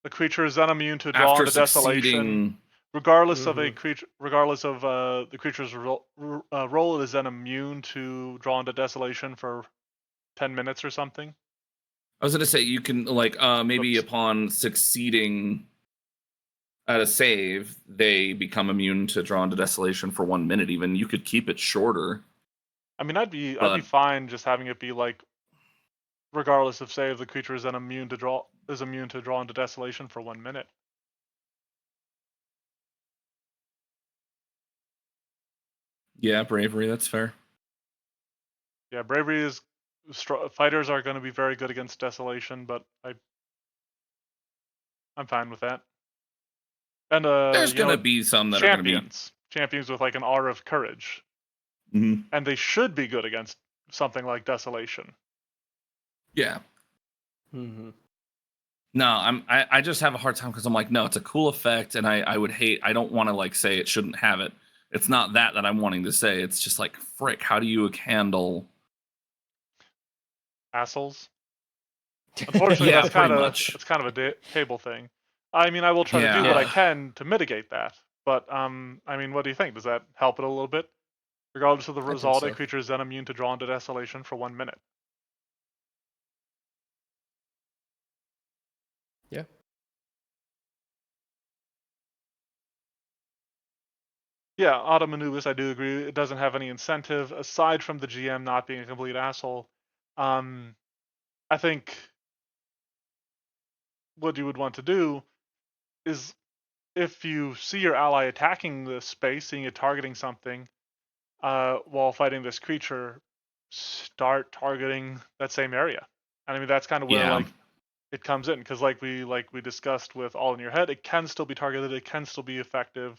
the creature is then immune to draw into Desolation. Regardless of the creature's roll, it is then immune to draw into Desolation for 10 minutes or something.
I was gonna say you can like maybe upon succeeding at a save, they become immune to draw into Desolation for 1 minute. Even you could keep it shorter.
I mean, I'd be fine just having it be like, regardless of save, the creature is then immune to draw into Desolation for 1 minute.
Yeah, bravery. That's fair.
Yeah, bravery is fighters are going to be very good against Desolation, but I'm fine with that. And
there's going to be some that are going to be
champions with like an aura of courage, and they should be good against something like Desolation.
Yeah. No, I just have a hard time because I'm like, no, it's a cool effect, and I don't want to like say it shouldn't have it. It's not that I'm wanting to say. It's just like, frick, how do you handle
assholes? Unfortunately,
yeah,
it's kind of a table thing. I mean, I will try to do what I can to mitigate that, but I mean, what do you think? Does that help it a little bit? Regardless of the result, a creature is then immune to draw into Desolation for 1 minute.
Yeah.
Yeah, Autumn Anubis, I do agree. It doesn't have any incentive aside from the GM not being a complete asshole. I think what you would want to do is, if you see your ally attacking the space, seeing it targeting something while fighting this creature, start targeting that same area. And I mean that's kind of where
Yeah.
like it comes in because like we discussed with All in Your Head, it can still be targeted, it can still be effective.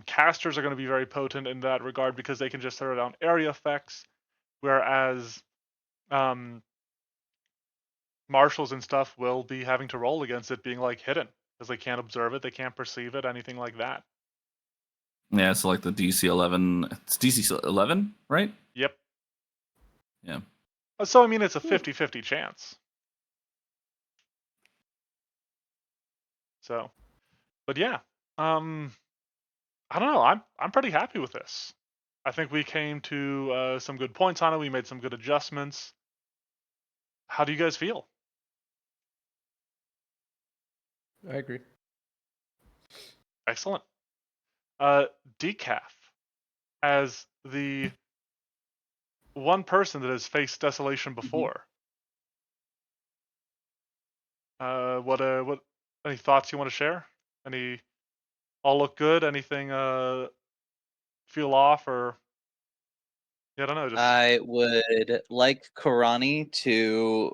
Casters are going to be very potent in that regard because they can just throw down area effects, whereas um, marshals and stuff will be having to roll against it being like hidden because they can't observe it, they can't perceive it, anything like that.
Yeah, so like the DC 11, it's DC 11, right?
Yep.
Yeah.
So I mean it's a 50-50 chance. So, but yeah, I don't know. I'm pretty happy with this. I think we came to some good points on it. We made some good adjustments. How do you guys feel?
I agree.
Excellent. Decaf, as the one person that has faced Desolation before, what any thoughts you want to share? Any all look good? Anything feel off or yeah, I don't know, just
I would like Karani to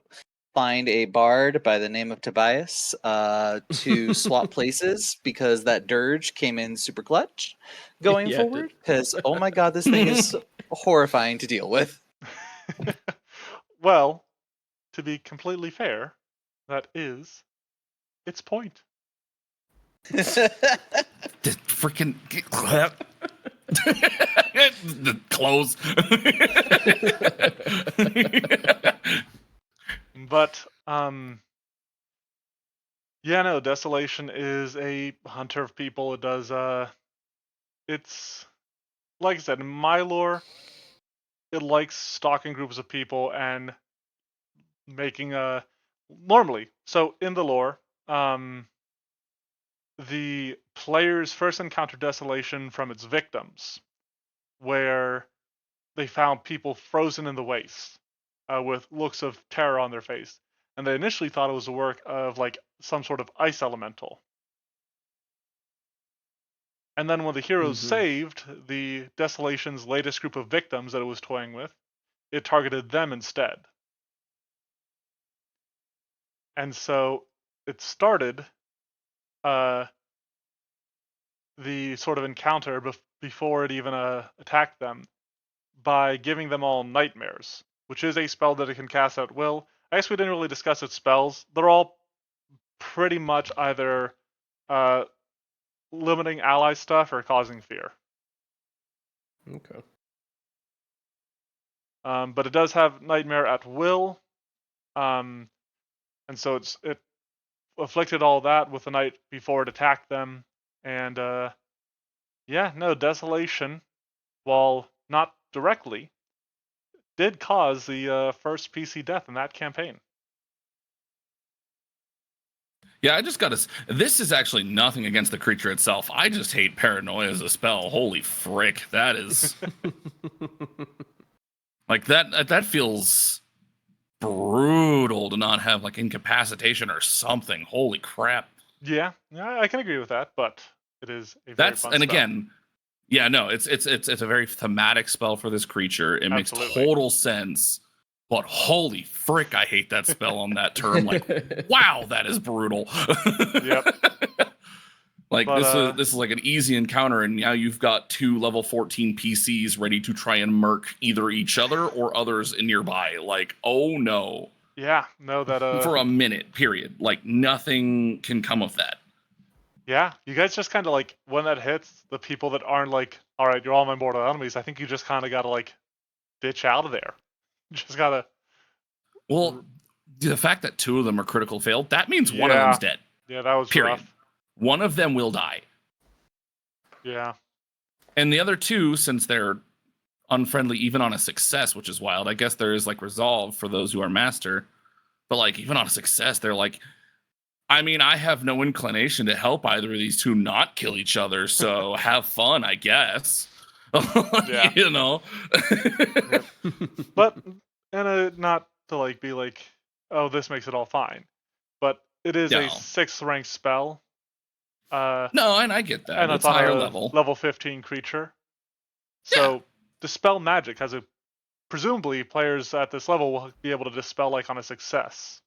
find a bard by the name of Tobias to swap places because that dirge came in super clutch going
Yeah, it did.
forward. Because oh my god, this thing is horrifying to deal with.
well, to be completely fair, that is its point.
The freaking the clothes.
But yeah, no, Desolation is a hunter of people. It does it's like I said, in my lore, it likes stalking groups of people and making a normally. So in the lore, the players first encounter Desolation from its victims, where they found people frozen in the waste with looks of terror on their face. And they initially thought it was the work of like some sort of ice elemental. And then when the heroes saved the Desolation's latest group of victims that it was toying with, it targeted them instead. And so it started the sort of encounter before it even attacked them by giving them all nightmares, which is a spell that it can cast at will. I guess we didn't really discuss its spells. They're all pretty much either uh, limiting ally stuff or causing fear.
Okay.
But it does have nightmare at will, and so it afflicted all that with the night before it attacked them, and yeah, no, Desolation, while not directly, did cause the first PC death in that campaign.
Yeah, I just got to. This is actually nothing against the creature itself. I just hate paranoia as a spell. Holy frick, that is like that. That feels brutal to not have like incapacitation or something. Holy crap.
Yeah, I can agree with that, but it is a very
That's
fun
and
spell.
again, yeah, no, it's a very thematic spell for this creature. It makes
Absolutely.
total sense. But holy frick, I hate that spell on that term. Like, wow, that is brutal.
Yep.
Like
But,
this is like an easy encounter, and now you've got 2 level 14 PCs ready to try and murk either each other or others nearby. Like, oh no.
yeah, no, that
For a minute, period. Like nothing can come of that.
yeah, you guys just kind of like when that hits the people that aren't like, all right, you're all my mortal enemies. I think you just kind of gotta like ditch out of there. You just gotta.
Well, the fact that 2 of them are critical failed, that means one of
Yeah.
them's dead.
Yeah, that was
Period.
rough.
One of them will die.
Yeah.
And the other 2, since they're unfriendly even on a success, which is wild, I guess there is like resolve for those who are master. But like even on a success, they're like, I mean, I have no inclination to help either of these 2 not kill each other, so have fun, I guess.
Yeah.
You know.
Yep. But and not to like be like, oh, this makes it all fine, but it is a
No.
6th rank spell.
No, and I get that.
And
It's
it's on
higher
a
level.
level 15 creature. So dispel magic has a presumably players at this level will be able to dispel like on a success,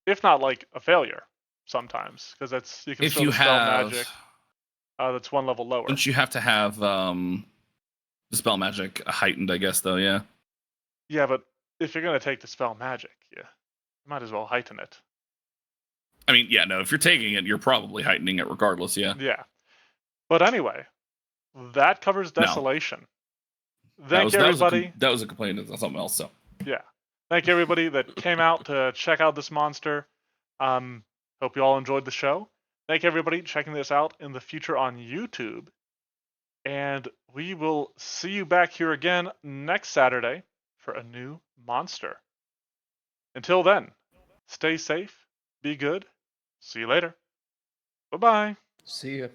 if not like a failure sometimes, because that's you can
If
still
you
dispel
have,
magic that's one level lower.
don't you have to have dispel magic heightened? I guess though, yeah.
Yeah, but if you're gonna take dispel magic, you might as well heighten it.
I mean, yeah, no. If you're taking it, you're probably heightening it regardless. Yeah.
Yeah. But anyway, that covers
No.
Desolation. Thank everybody.
That was a complaint of something else. So
Yeah. Thank everybody that came out to check out this monster. Hope you all enjoyed the show. Thank everybody checking this out in the future on YouTube. And we will see you back here again next Saturday for a new monster. Until then, stay safe, be good. See you later. Bye-bye.
See ya.